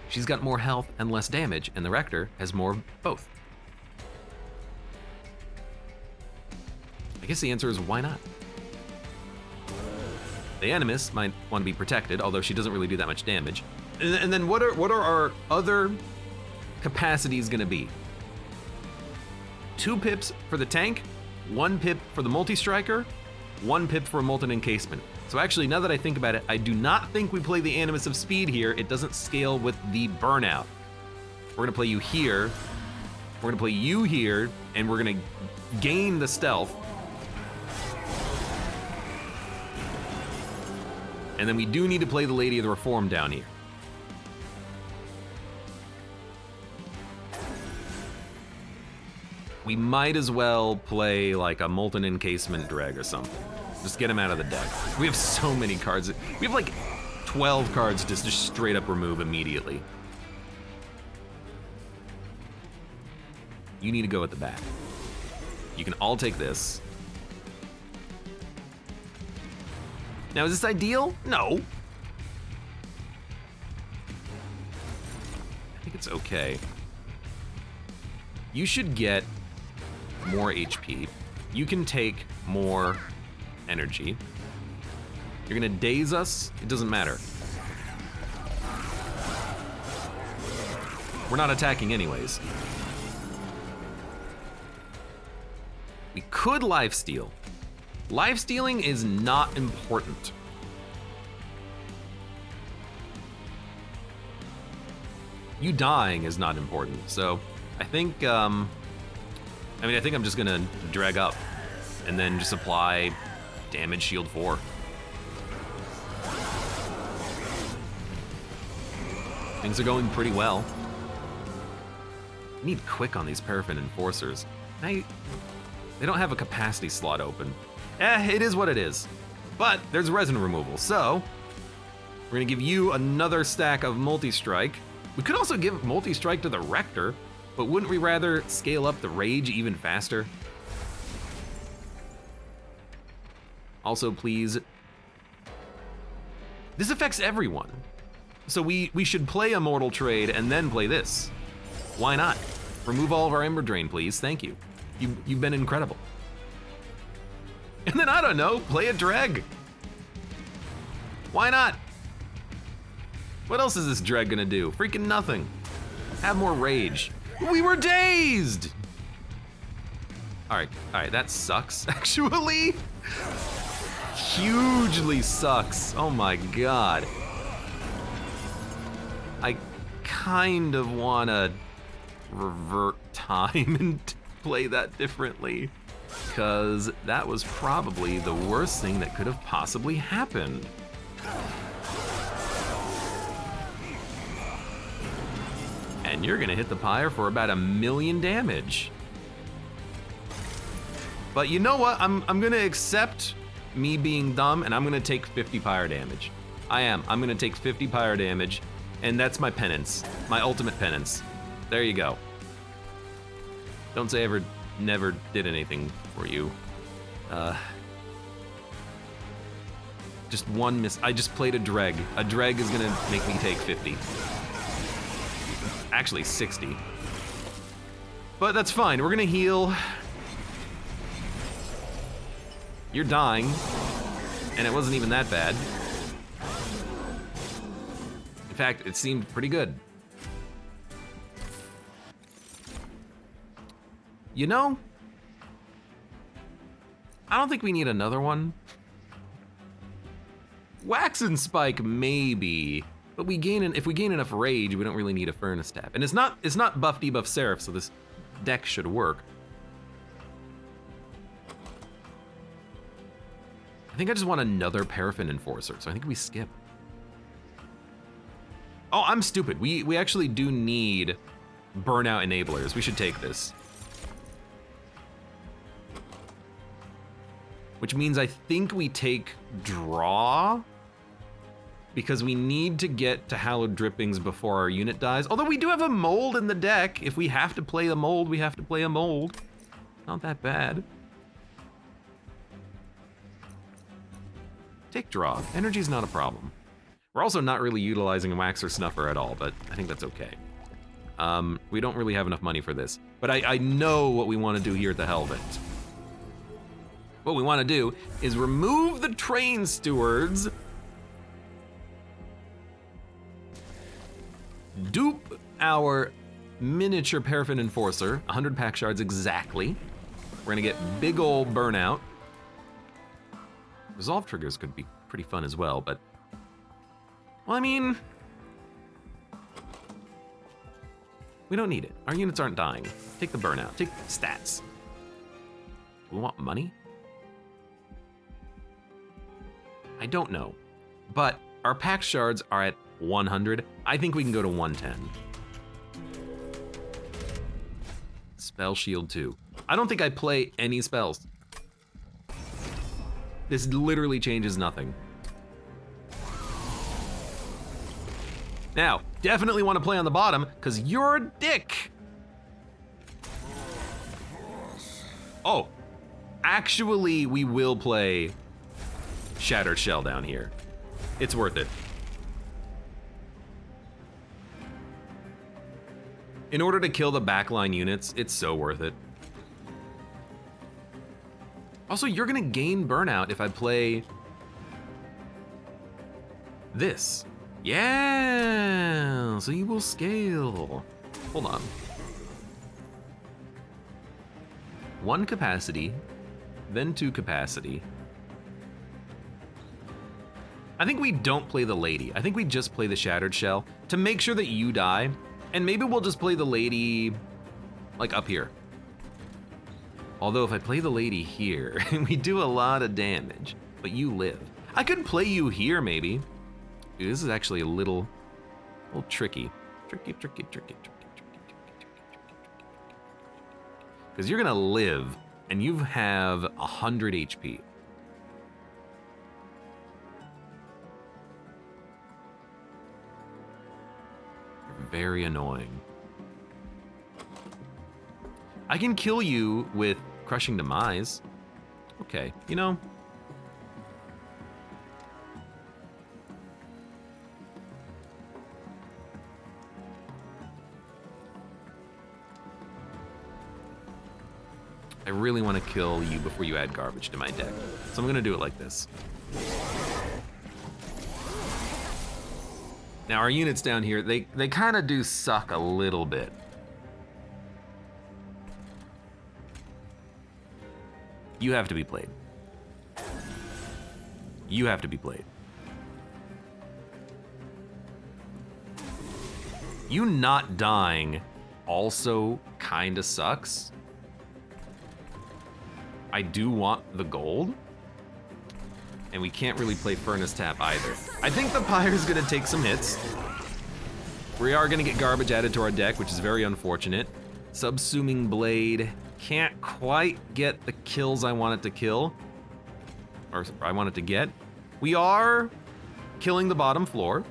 She's got more health and less damage, and the Rector has more of both. I guess the answer is why not? The Animus might want to be protected, although she doesn't really do that much damage. And then what are our other capacities gonna be? 2 pips for the tank, 1 pip for the multi-striker, 1 pip for a molten encasement. So actually, now that I think about it, I do not think we play the Animus of Speed here. It doesn't scale with the burnout. We're gonna play you here, we're gonna play you here, and we're gonna gain the stealth. And then we do need to play the Lady of the Reform down here. We might as well play like a Molten Encasement Dreg or something. Just get him out of the deck. We have so many cards. We have like 12 cards to just straight up remove immediately. You need to go at the back. You can all take this. Now, is this ideal? No. I think it's okay. You should get more HP. You can take more energy. You're gonna daze us? It doesn't matter. We're not attacking anyways. We could lifesteal. Lifestealing is not important. You dying is not important, so I think, I think I'm just gonna drag up and then just apply damage shield 4. Things are going pretty well. I need quick on these Paraffin Enforcers. They don't have a capacity slot open. It is what it is. But there's resin removal, so we're gonna give you another stack of multi-strike. We could also give multi-strike to the Rector, but wouldn't we rather scale up the Rage even faster? Also, please. This affects everyone. So we should play Immortal Trade and then play this. Why not? Remove all of our Ember Drain, please. Thank you. You've been incredible. And then, I don't know, play a Dreg. Why not? What else is this Dreg gonna do? Freaking nothing. Have more Rage. We were dazed! All right, that sucks, actually. Hugely sucks, oh my God. I kind of wanna revert time and play that differently, because that was probably the worst thing that could have possibly happened. And you're gonna hit the pyre for about 1,000,000 damage. But you know what? I'm gonna accept me being dumb, and I'm gonna take 50 pyre damage. I'm gonna take 50 pyre damage, and that's my penance, my ultimate penance. There you go. Don't say I never did anything for you. Just one miss. I just played a Dreg. A Dreg is gonna make me take 50. Actually 60. But that's fine, we're gonna heal. You're dying, and it wasn't even that bad. In fact, it seemed pretty good. You know, I don't think we need another one. Wax and Spike, maybe. But if we gain enough Rage, we don't really need a Furnace Tap. And it's not buff debuff Seraph, so this deck should work. I think I just want another Paraffin Enforcer, so I think we skip. Oh, I'm stupid. We actually do need Burnout Enablers. We should take this. Which means I think we take Draw, because we need to get to Hallowed Drippings before our unit dies. Although we do have a Mold in the deck. If we have to play a Mold, we have to play a Mold. Not that bad. Take Draw. Energy's not a problem. We're also not really utilizing Wax or Snuffer at all, but I think that's okay. We don't really have enough money for this. But I know what we want to do here at the Helvet. What we want to do is remove the train stewards, dupe our miniature Paraffin enforcer, 100 pack shards exactly. We're gonna get big ol' burnout. Resolve triggers could be pretty fun as well, but, well, I mean, we don't need it. Our units aren't dying. Take the burnout, take stats. We want money? I don't know, but our pack shards are at 100. I think we can go to 110. Spell shield 2. I don't think I play any spells. This literally changes nothing. Now, definitely want to play on the bottom, because you're a dick. Oh, actually, we will play Shattered Shell down here. It's worth it. In order to kill the backline units, it's so worth it. Also, you're gonna gain burnout if I play this. Yeah, so you will scale. Hold on. 1 capacity, then 2 capacity. I think we don't play the lady. I think we just play the Shattered Shell to make sure that you die, and maybe we'll just play the lady like up here. Although if I play the lady here, we do a lot of damage, but you live. I could play you here maybe. Dude, this is actually a little tricky. Tricky. Because you're gonna live, and you have 100 HP. Very annoying. I can kill you with Crushing Demise. Okay, you know. I really want to kill you before you add garbage to my deck. So I'm gonna do it like this. Now our units down here, they kind of do suck a little bit. You have to be played. You have to be played. You not dying also kind of sucks. I do want the gold. And we can't really play Furnace Tap either. I think the Pyre's gonna take some hits. We are gonna get garbage added to our deck, which is very unfortunate. Subsuming Blade can't quite get the kills I want it to kill. Or I want it to get. We are killing the bottom floor.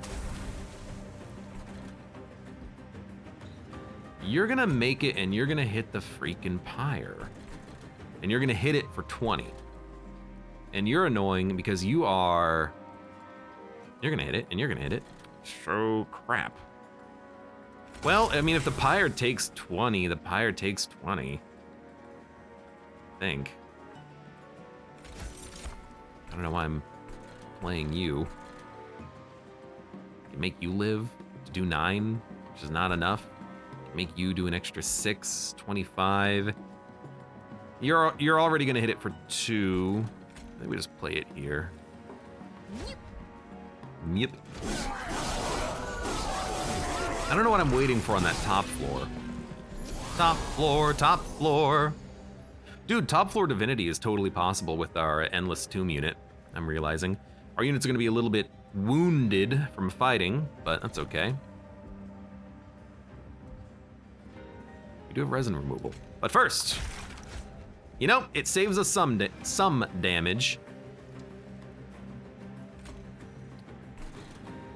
You're gonna make it and you're gonna hit the freaking Pyre. And you're gonna hit it for 20. And you're annoying because you're gonna hit it, and you're gonna hit it. So crap. Well, I mean, if the Pyre takes 20, the Pyre takes 20. I think. I don't know why I'm playing you. Make you live to do 9, which is not enough. Make you do an extra 6, 25. You're already gonna hit it for 2. Maybe we just play it here. Yep. I don't know what I'm waiting for on that top floor. Top floor, top floor. Dude, top floor divinity is totally possible with our Endless Tomb unit, I'm realizing. Our units are gonna be a little bit wounded from fighting, but that's okay. We do have resin removal. But first, you know, it saves us some damage.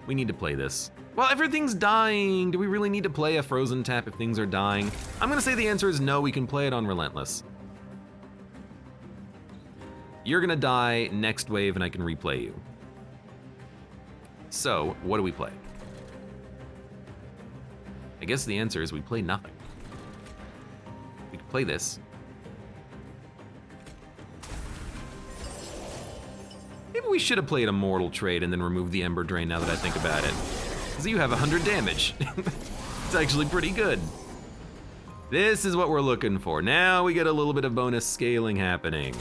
We need to play this. Well, everything's dying. Do we really need to play a Frozen Tap if things are dying? I'm gonna say the answer is no, we can play it on Relentless. You're gonna die next wave and I can replay you. So, what do we play? I guess the answer is we play nothing. We can play this. we should have played a mortal trade and then removed the Ember Drain now that I think about it. Because you have 100 damage. It's actually pretty good. This is what we're looking for. Now we get a little bit of bonus scaling happening.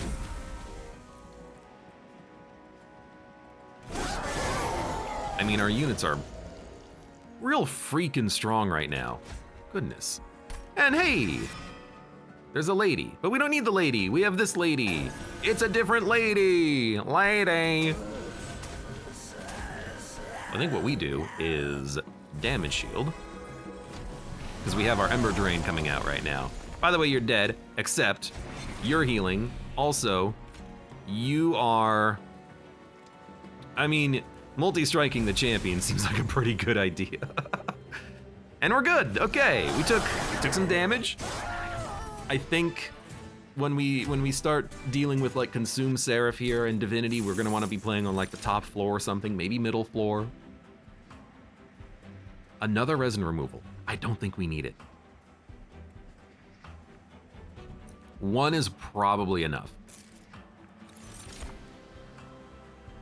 I mean, our units are real freaking strong right now. Goodness. And hey, there's a lady, but we don't need the lady. We have this lady. It's a different lady. Lady. I think what we do is damage shield, because we have our Ember Drain coming out right now. By the way, you're dead, except you're healing. Also, you are, I mean, multi-striking the champion seems like a pretty good idea. And we're good. Okay, we took some damage. I think when we start dealing with like Consume Seraph here and Divinity, we're gonna want to be playing on like the top floor or something, maybe middle floor. Another resin removal. I don't think we need it. One is probably enough.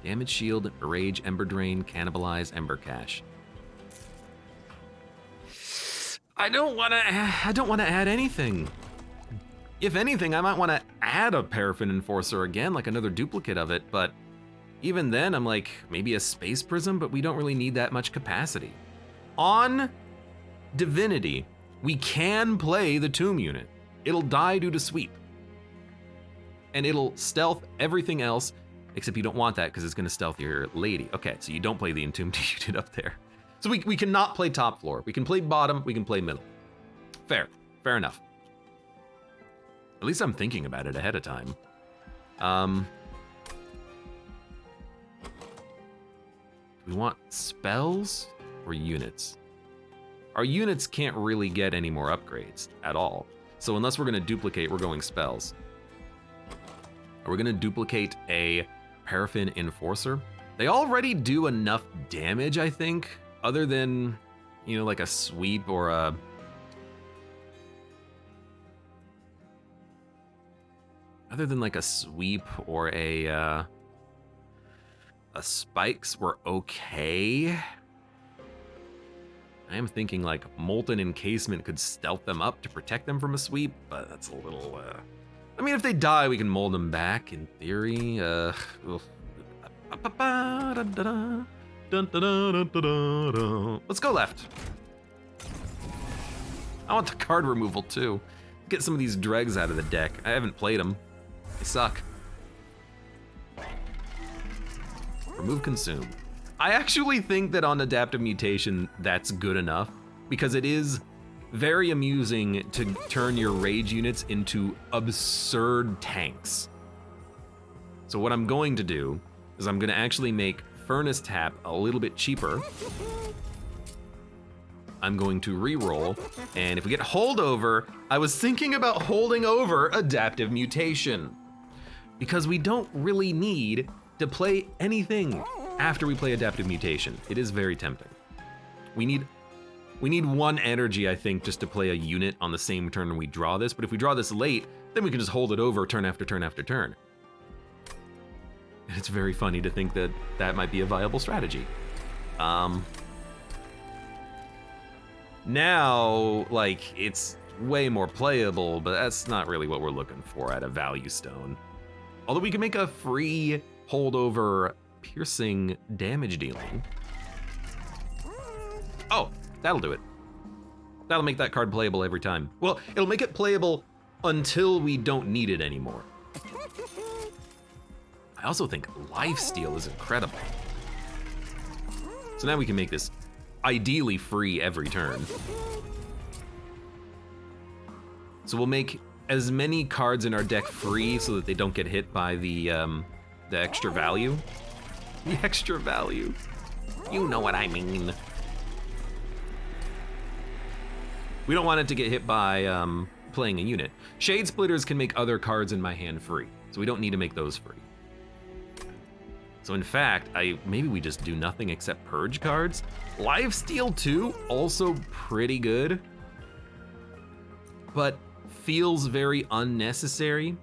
Damage shield, rage, Ember Drain, cannibalize, Ember Cache. I don't want to add anything. If anything, I might want to add a Paraffin Enforcer again, like another duplicate of it, but even then I'm like, maybe a Space Prism, but we don't really need that much capacity. On Divinity, we can play the Tomb unit. It'll die due to sweep. And it'll stealth everything else, except you don't want that because it's gonna stealth your lady. Okay, so you don't play the Entombed unit up there. So we cannot play top floor. We can play bottom, we can play middle. Fair enough. At least I'm thinking about it ahead of time. We want spells or units? Our units can't really get any more upgrades at all. So unless we're gonna duplicate, we're going spells. Are we gonna duplicate a Paraffin Enforcer? They already do enough damage, I think, other than, you know, like a sweep or a... Other than like a sweep or a spikes were okay. I am thinking like Molten Encasement could stealth them up to protect them from a sweep, but that's a little, I mean, if they die, we can mold them back in theory. Let's go left. I want the card removal too. Get some of these dregs out of the deck. I haven't played them. They suck. Remove Consume. I actually think that on Adaptive Mutation, that's good enough, because it is very amusing to turn your rage units into absurd tanks. So what I'm going to do is I'm gonna actually make Furnace Tap a little bit cheaper. I'm going to re-roll, and if we get holdover, I was thinking about holding over Adaptive Mutation, because we don't really need to play anything after we play Adaptive Mutation. It is very tempting. We need one energy, I think, just to play a unit on the same turn when we draw this, but if we draw this late, then we can just hold it over turn after turn after turn. And it's very funny to think that that might be a viable strategy. Now, like, it's way more playable, but that's not really what we're looking for at a value stone. Although we can make a free holdover piercing damage dealing. Oh, that'll do it. That'll make that card playable every time. Well, it'll make it playable until we don't need it anymore. I also think Lifesteal is incredible. So now we can make this ideally free every turn. So we'll make as many cards in our deck free so that they don't get hit by the extra value. The extra value. You know what I mean. We don't want it to get hit by playing a unit. Shade Splitters can make other cards in my hand free, so we don't need to make those free. So in fact, maybe we just do nothing except purge cards. Lifesteal 2, also pretty good, but feels very unnecessary.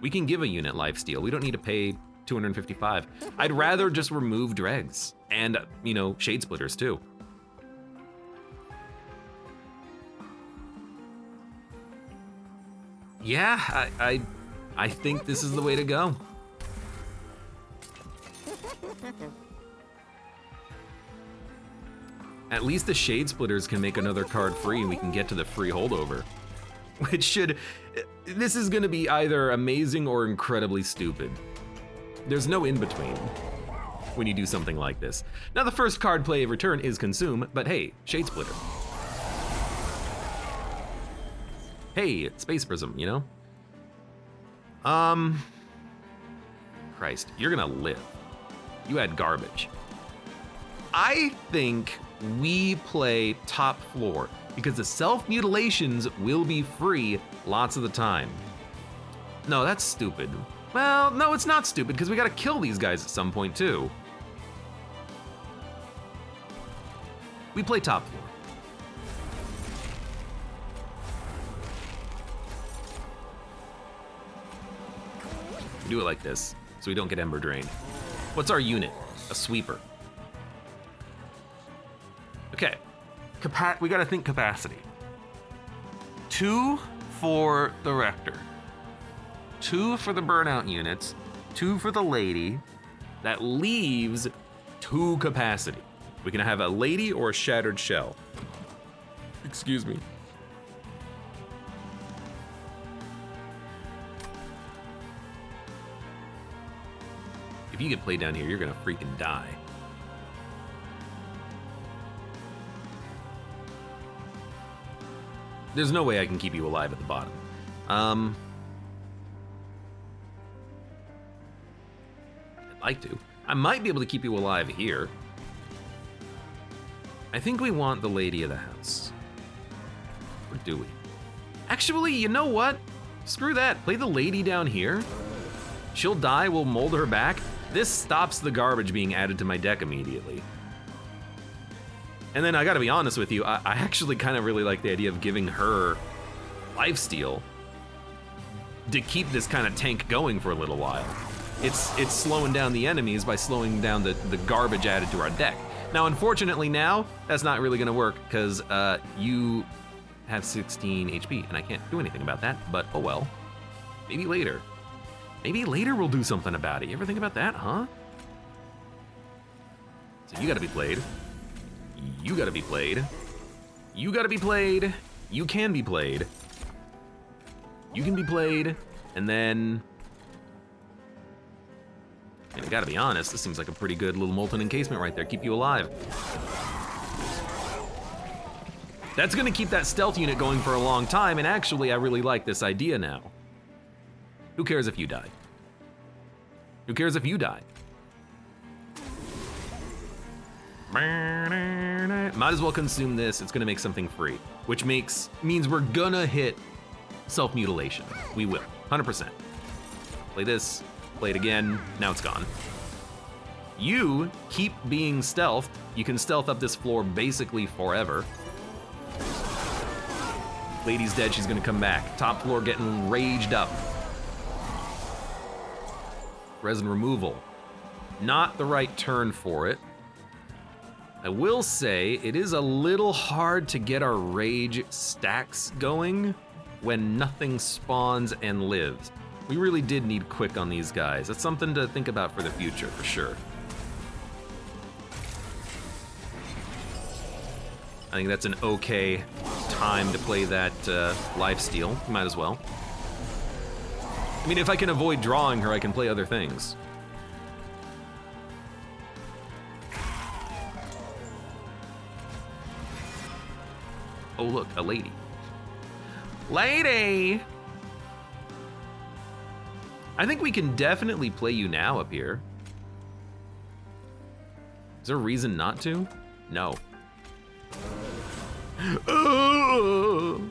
We can give a unit lifesteal. We don't need to pay 255. I'd rather just remove dregs and, you know, shade splitters too. Yeah, I think this is the way to go. At least the shade splitters can make another card free and we can get to the free holdover. Which should, this is gonna be either amazing or incredibly stupid. There's no in between when you do something like this. Now the first card play of return is consume, but hey, shade splitter. Hey, space prism, you know? Christ, you're gonna live. You had garbage. I think we play top floor because the self-mutilations will be free lots of the time. No, that's stupid. Well, no, it's not stupid because we gotta kill these guys at some point too. We play top floor. We do it like this so we don't get Ember Drain. What's our unit? A sweeper. Okay, we gotta think capacity. 2 for the Rector, 2 for the burnout units, 2 for the lady. That leaves 2 capacity. We can have a lady or a shattered shell. Excuse me. If you get played down here, you're gonna freaking die. There's no way I can keep you alive at the bottom. I'd like to. I might be able to keep you alive here. I think we want the lady of the house. Or do we? Actually, you know what? Screw that. Play the lady down here. She'll die, we'll mold her back. This stops the garbage being added to my deck immediately. And then I gotta be honest with you, I actually kind of really like the idea of giving her lifesteal to keep this kind of tank going for a little while. It's slowing down the enemies by slowing down the garbage added to our deck. Now, unfortunately now, that's not really gonna work because you have 16 HP and I can't do anything about that, but oh well. Maybe later. Maybe later we'll do something about it. You ever think about that, huh? So you gotta be played. You gotta be played. You gotta be played. You can be played. You can be played, and then... And I gotta be honest, this seems like a pretty good little molten encasement right there. Keep you alive. That's gonna keep that stealth unit going for a long time, and actually I really like this idea now. Who cares if you die? Who cares if you die? Might as well consume this. It's gonna make something free, which means we're gonna hit self-mutilation. We will, 100%. Play this, play it again, now it's gone. You keep being stealthed. You can stealth up this floor basically forever. Lady's dead, she's gonna come back. Top floor getting raged up. Resin removal. Not the right turn for it. I will say, it is a little hard to get our rage stacks going when nothing spawns and lives. We really did need quick on these guys. That's something to think about for the future, for sure. I think that's an okay time to play that lifesteal. Might as well. I mean, if I can avoid drawing her, I can play other things. Oh look, a lady. Lady! I think we can definitely play you now up here. Is there a reason not to? No. Oh,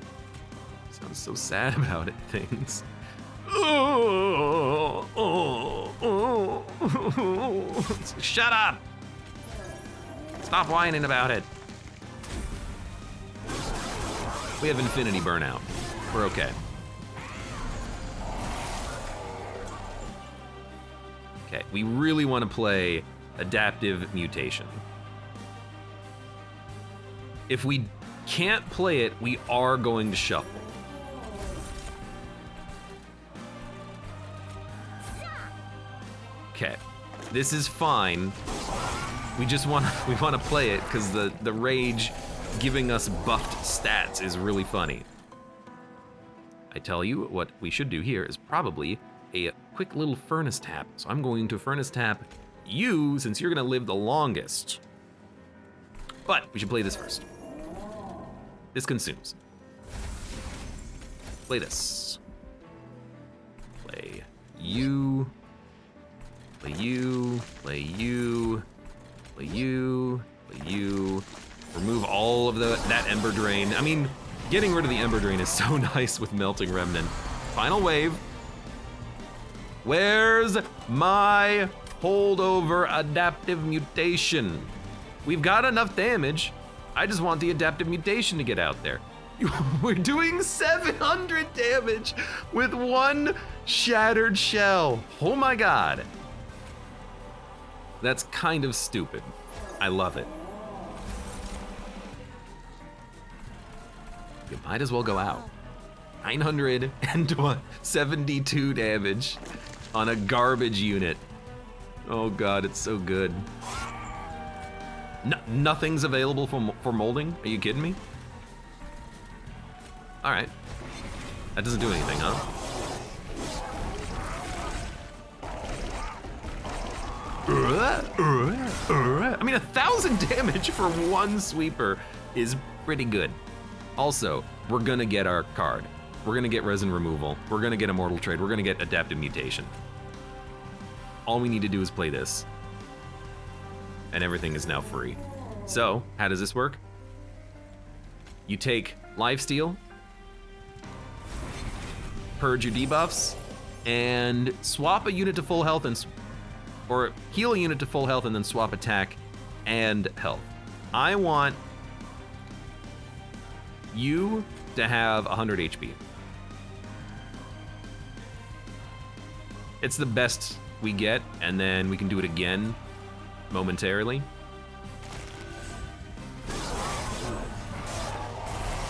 sounds so sad about it, things. Shut up! Stop whining about it. We have infinity burnout. We're okay. Okay, we really want to play adaptive mutation. If we can't play it, we are going to shuffle. Okay, this is fine. We want to play it because the rage giving us buffed stats is really funny. I tell you what we should do here is probably a quick little furnace tap. So I'm going to furnace tap you since you're gonna live the longest. But we should play this first. This consumes. Play this. Play you. Play you. Play you. Play you. Play you. Remove all of that Ember Drain. I mean, getting rid of the Ember Drain is so nice with Melting Remnant. Final wave. Where's my holdover adaptive mutation? We've got enough damage. I just want the adaptive mutation to get out there. We're doing 700 damage with one shattered shell. Oh my god. That's kind of stupid. I love it. You might as well go out. 972 damage on a garbage unit. Oh god, it's so good. Nothing's available for molding? Are you kidding me? All right. That doesn't do anything, huh? I mean, 1,000 damage for one sweeper is pretty good. Also, we're gonna get our card. We're gonna get resin removal. We're gonna get immortal trade. We're gonna get adaptive mutation. All we need to do is play this. And everything is now free. So, how does this work? You take lifesteal, purge your debuffs, and swap a unit to full health or heal a unit to full health and then swap attack and health. I want you to have 100 HP. It's the best we get, and then we can do it again momentarily.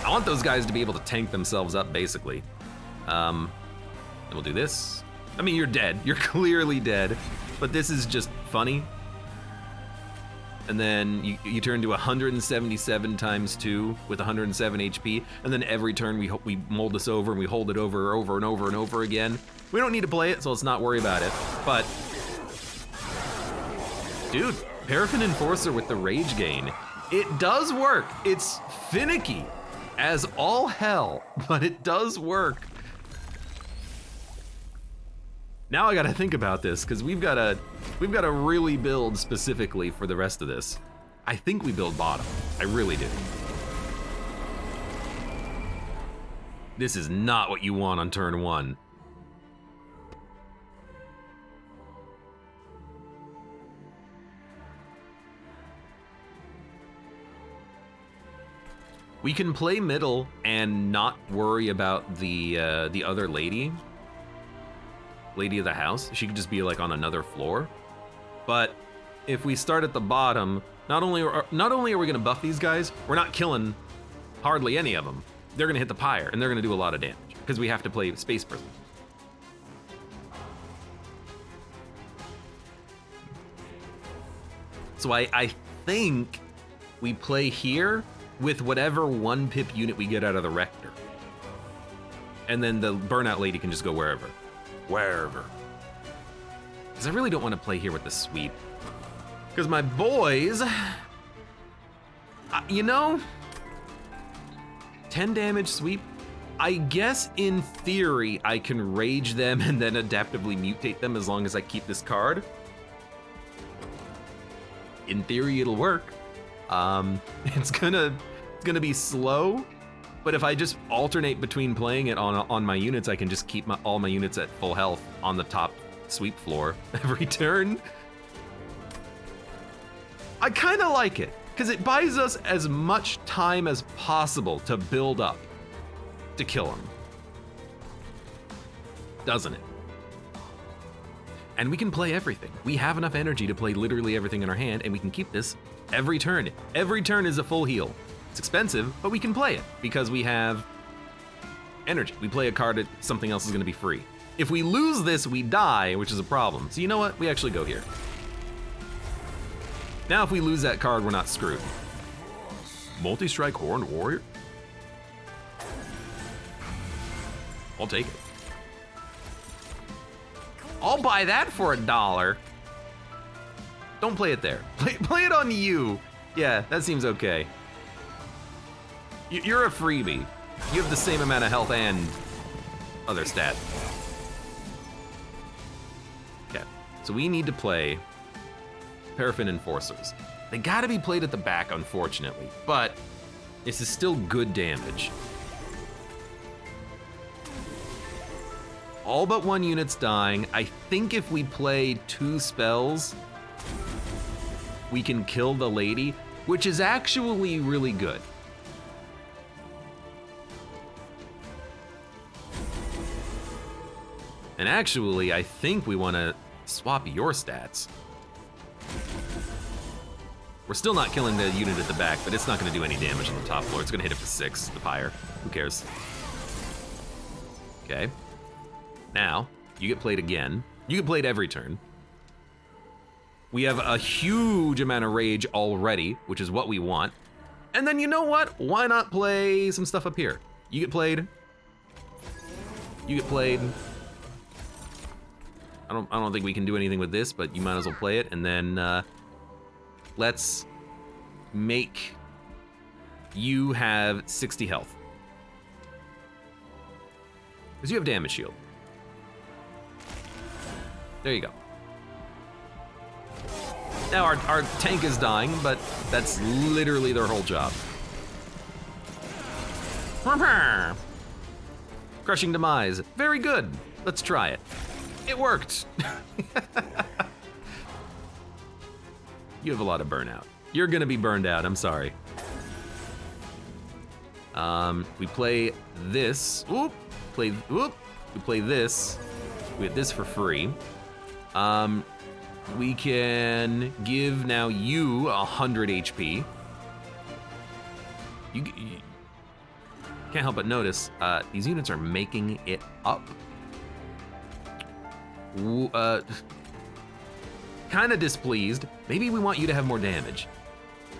I want those guys to be able to tank themselves up, basically. And we'll do this. I mean, you're dead. You're clearly dead, but this is just funny. And then you turn to 177 times 2 with 107 HP, and then every turn we mold this over and we hold it over and over again. We don't need to play it, so let's not worry about it. But, dude, Paraffin Enforcer with the rage gain. It does work. It's finicky as all hell, but it does work. Now I gotta think about this, because we've gotta really build specifically for the rest of this. I think we build bottom. I really do. This is not what you want on turn 1. We can play middle and not worry about the other lady of the house. She could just be like on another floor. But if we start at the bottom, not only are we gonna buff these guys, we're not killing hardly any of them. They're gonna hit the pyre and they're gonna do a lot of damage because we have to play Space Prison. So I think we play here with whatever 1-pip unit we get out of the Rector. And then the Burnout Lady can just go wherever. Because I really don't want to play here with the sweep. Because my boys, you know, 10 damage sweep, I guess in theory I can rage them and then adaptively mutate them as long as I keep this card. In theory it'll work. It's gonna be slow, but if I just alternate between playing it on my units, I can just keep all my units at full health on the top sweep floor every turn. I kind of like it, because it buys us as much time as possible to build up to kill him. Doesn't it? And we can play everything. We have enough energy to play literally everything in our hand, and we can keep this every turn. Every turn is a full heal. It's expensive, but we can play it because we have energy. We play a card that something else is gonna be free. If we lose this, we die, which is a problem. So you know what? We actually go here. Now if we lose that card, we're not screwed. Multi-strike Horned Warrior? I'll take it. I'll buy that for $1. Don't play it there. Play it on you. Yeah, that seems okay. You're a freebie. You have the same amount of health and other stat. Okay, so we need to play Paraffin Enforcers. They gotta be played at the back, unfortunately, but this is still good damage. All but one unit's dying. I think if we play 2 spells, we can kill the lady, which is actually really good. And actually, I think we want to swap your stats. We're still not killing the unit at the back, but it's not going to do any damage on the top floor. It's going to hit it for 6, the pyre. Who cares? Okay. Now, you get played again. You get played every turn. We have a huge amount of rage already, which is what we want. And then you know what? Why not play some stuff up here? You get played. You get played. I don't think we can do anything with this, but you might as well play it. And then let's make you have 60 health. Because you have damage shield. There you go. Now our tank is dying, but that's literally their whole job. Crushing Demise. Very good. Let's try it. It worked. You have a lot of burnout. You're gonna be burned out, I'm sorry. We play this. We play this. We get this for free. We can give now you 100 HP. You can't help but notice these units are making it up. Kind of displeased. Maybe we want you to have more damage.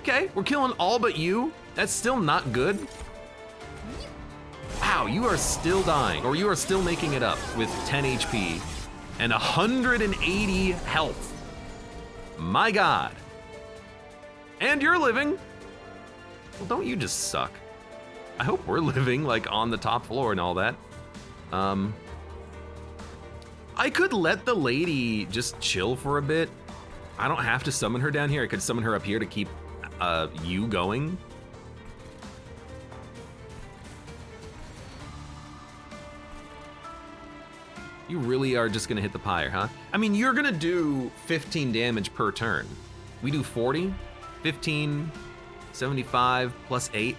Okay, we're killing all but you. That's still not good. Wow, you are still dying, or you are still making it up with 10 HP and 180 health. My God. And you're living. Well, don't you just suck? I hope we're living like on the top floor and all that. I could let the lady just chill for a bit. I don't have to summon her down here. I could summon her up here to keep you going. You really are just gonna hit the pyre, huh? I mean, you're gonna do 15 damage per turn. We do 40, 15, 75, plus 8.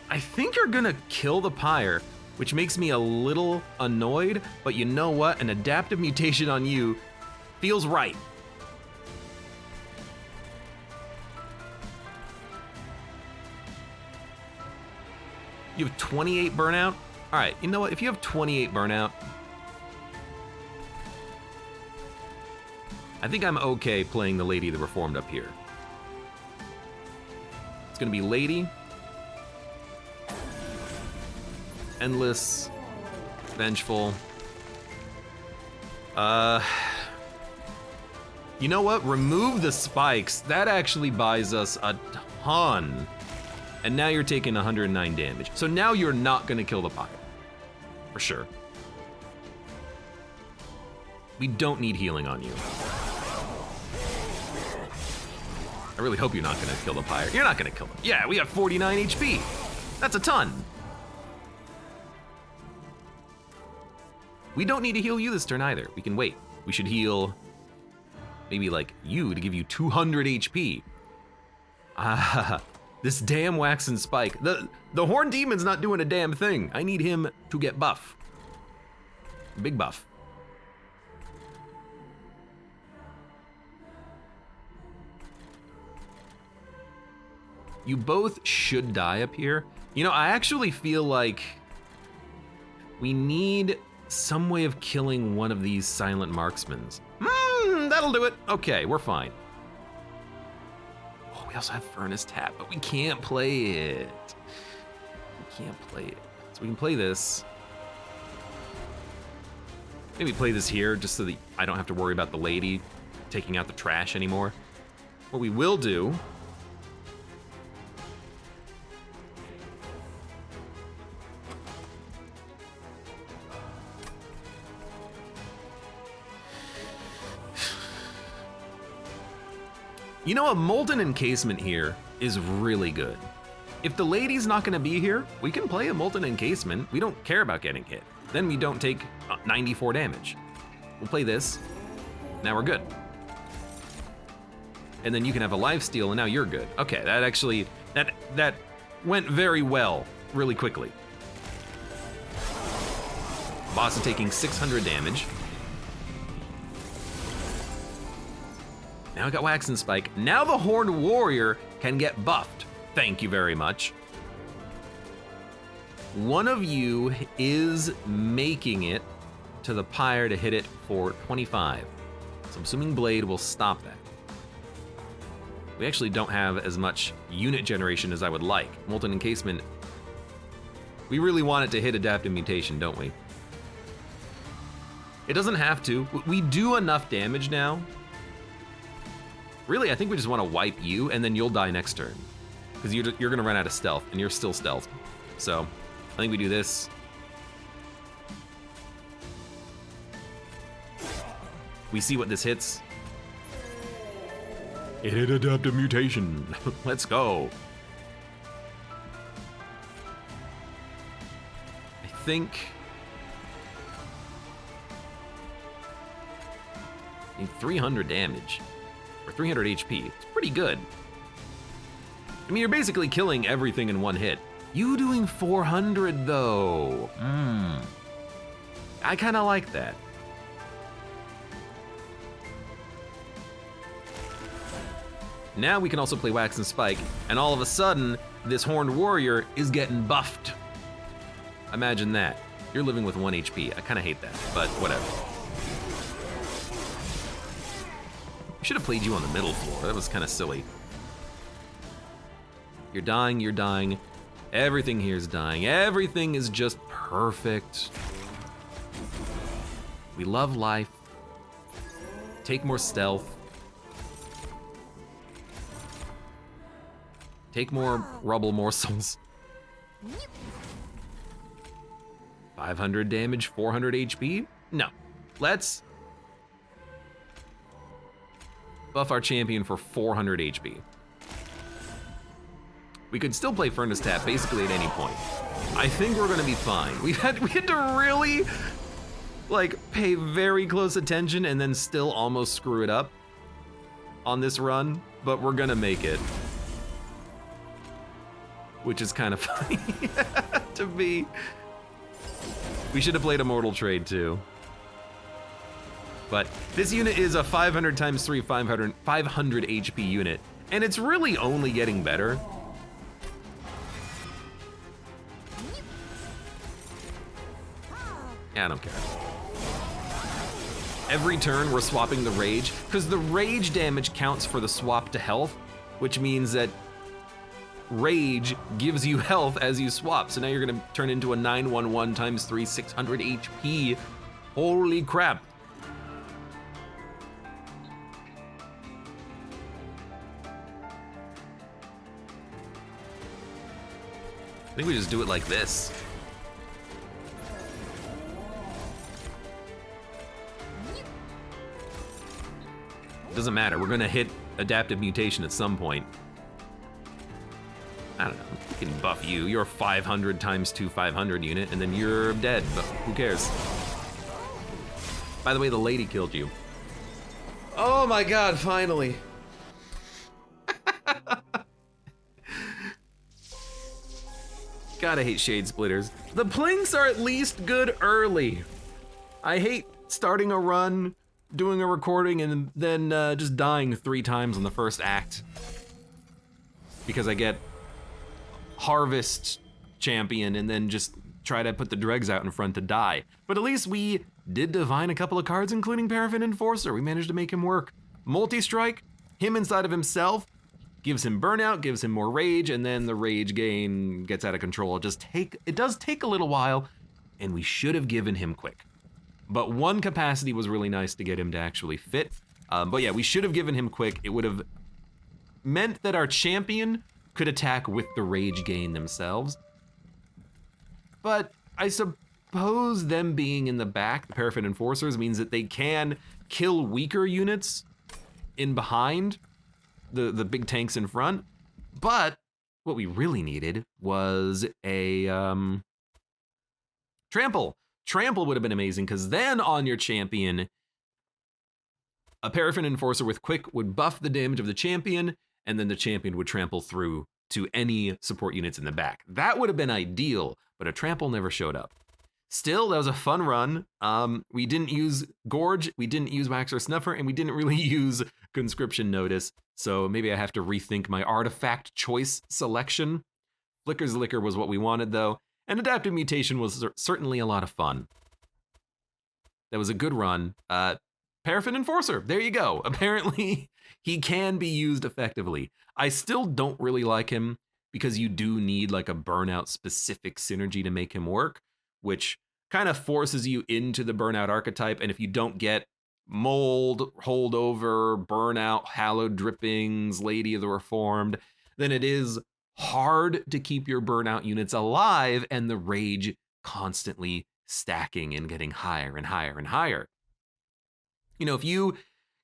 I think you're gonna kill the pyre, which makes me a little annoyed, but you know what? An adaptive mutation on you feels right. You have 28 burnout? All right, you know what? If you have 28 burnout, I think I'm okay playing the Lady of the Reformed up here. It's gonna be Lady, Endless, Vengeful. You know what? Remove the spikes. That actually buys us a ton. And now you're taking 109 damage. So now you're not gonna kill the pyre, for sure. We don't need healing on you. I really hope you're not gonna kill the pyre. You're not gonna kill him. Yeah, we have 49 HP. That's a ton. We don't need to heal you this turn either. We can wait. We should heal maybe like you to give you 200 HP. This damn Wax and Spike. The Horned Demon's not doing a damn thing. I need him to get buff. Big buff. You both should die up here. You know, I actually feel like we need some way of killing one of these silent marksmen. That'll do it. Okay, we're fine. Oh, we also have Furnace Tap, but we can't play it. We can't play it. So we can play this. Maybe play this here just so that I don't have to worry about the lady taking out the trash anymore. What we will do You know, a molten encasement here is really good. If the lady's not gonna be here, we can play a molten encasement. We don't care about getting hit. Then we don't take 94 damage. We'll play this. Now we're good. And then you can have a lifesteal and now you're good. Okay, that actually, that went very well, really quickly. Boss is taking 600 damage. Now I got Wax and Spike. Now the Horned Warrior can get buffed. Thank you very much. One of you is making it to the pyre to hit it for 25. So I'm assuming Blade will stop that. We actually don't have as much unit generation as I would like. Molten Encasement, we really want it to hit Adaptive Mutation, don't we? It doesn't have to. We do enough damage now. Really, I think we just want to wipe you, and then you'll die next turn. Because you're gonna run out of stealth, and you're still stealth. So, I think we do this. We see what this hits. It hit Adaptive Mutation. Let's go. I think... 300 damage. Or 300 HP. It's pretty good. I mean, you're basically killing everything in one hit. You doing 400 though. I kind of like that. Now we can also play Wax and Spike, and all of a sudden, this Horned Warrior is getting buffed. Imagine that. You're living with 1 HP. I kind of hate that, but whatever. I should have played you on the middle floor. That was kind of silly. You're dying, you're dying. Everything here is dying. Everything is just perfect. We love life. Take more stealth. Take more rubble morsels. 500 damage, 400 HP? No. Let's buff our champion for 400 HP. We could still play Furnace Tap basically at any point. I think we're gonna be fine. We had to really like pay very close attention and then still almost screw it up on this run, but we're gonna make it. Which is kind of funny to me. We should have played Immortal Trade too. But this unit is a 500 times 3, 500 HP unit, and it's really only getting better. Yeah, I don't care. Every turn we're swapping the rage, because the rage damage counts for the swap to health, which means that rage gives you health as you swap. So now you're gonna turn into a 911 times 3, 600 HP. Holy crap. I think we just do it like this. It doesn't matter, we're gonna hit Adaptive Mutation at some point. I don't know, we can buff you. You're a 500 times 2, 500 unit, and then you're dead, but who cares? By the way, the lady killed you. Oh my god, finally. God, I hate Shade Splitters. The plinks are at least good early. I hate starting a run, doing a recording, and then just dying 3 times on the first act. Because I get harvest champion and then just try to put the dregs out in front to die. But at least we did divine a couple of cards, including Paraffin Enforcer. We managed to make him work. Multi-strike, him inside of himself, gives him burnout, gives him more rage, and then the rage gain gets out of control. It does take a little while, and we should have given him quick. But one capacity was really nice to get him to actually fit. But yeah, we should have given him quick. It would have meant that our champion could attack with the rage gain themselves. But I suppose them being in the back, the Paraffin Enforcers, means that they can kill weaker units in behind the big tanks in front. But what we really needed was a trample. Trample would have been amazing, because then on your champion, a Paraffin Enforcer with quick would buff the damage of the champion, and then the champion would trample through to any support units in the back. That would have been ideal, but a trample never showed up. Still, that was a fun run. We didn't use Gorge, we didn't use Wax or Snuffer, and we didn't really use Conscription Notice, so maybe I have to rethink my artifact choice selection. Flicker's Liquor was what we wanted, though, and Adaptive Mutation was certainly a lot of fun. That was a good run. Paraffin Enforcer, there you go. Apparently, he can be used effectively. I still don't really like him, because you do need like a burnout specific synergy to make him work, which kind of forces you into the burnout archetype. And if you don't get mold, holdover, burnout, hallowed drippings, Lady of the Reformed, then it is hard to keep your burnout units alive and the rage constantly stacking and getting higher and higher and higher. You know, if you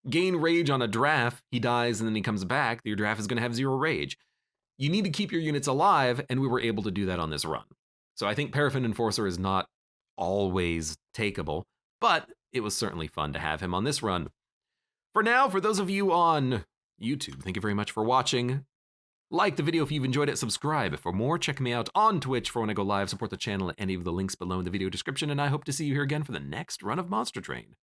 gain rage on a draft, he dies and then he comes back, your draft is going to have 0 rage. You need to keep your units alive, and we were able to do that on this run. So I think Paraffin Enforcer is not always takeable, but it was certainly fun to have him on this run. For now, for those of you on YouTube, thank you very much for watching. Like the video if you've enjoyed it, subscribe for more, check me out on Twitch for when I go live, support the channel at any of the links below in the video description, and I hope to see you here again for the next run of Monster Train.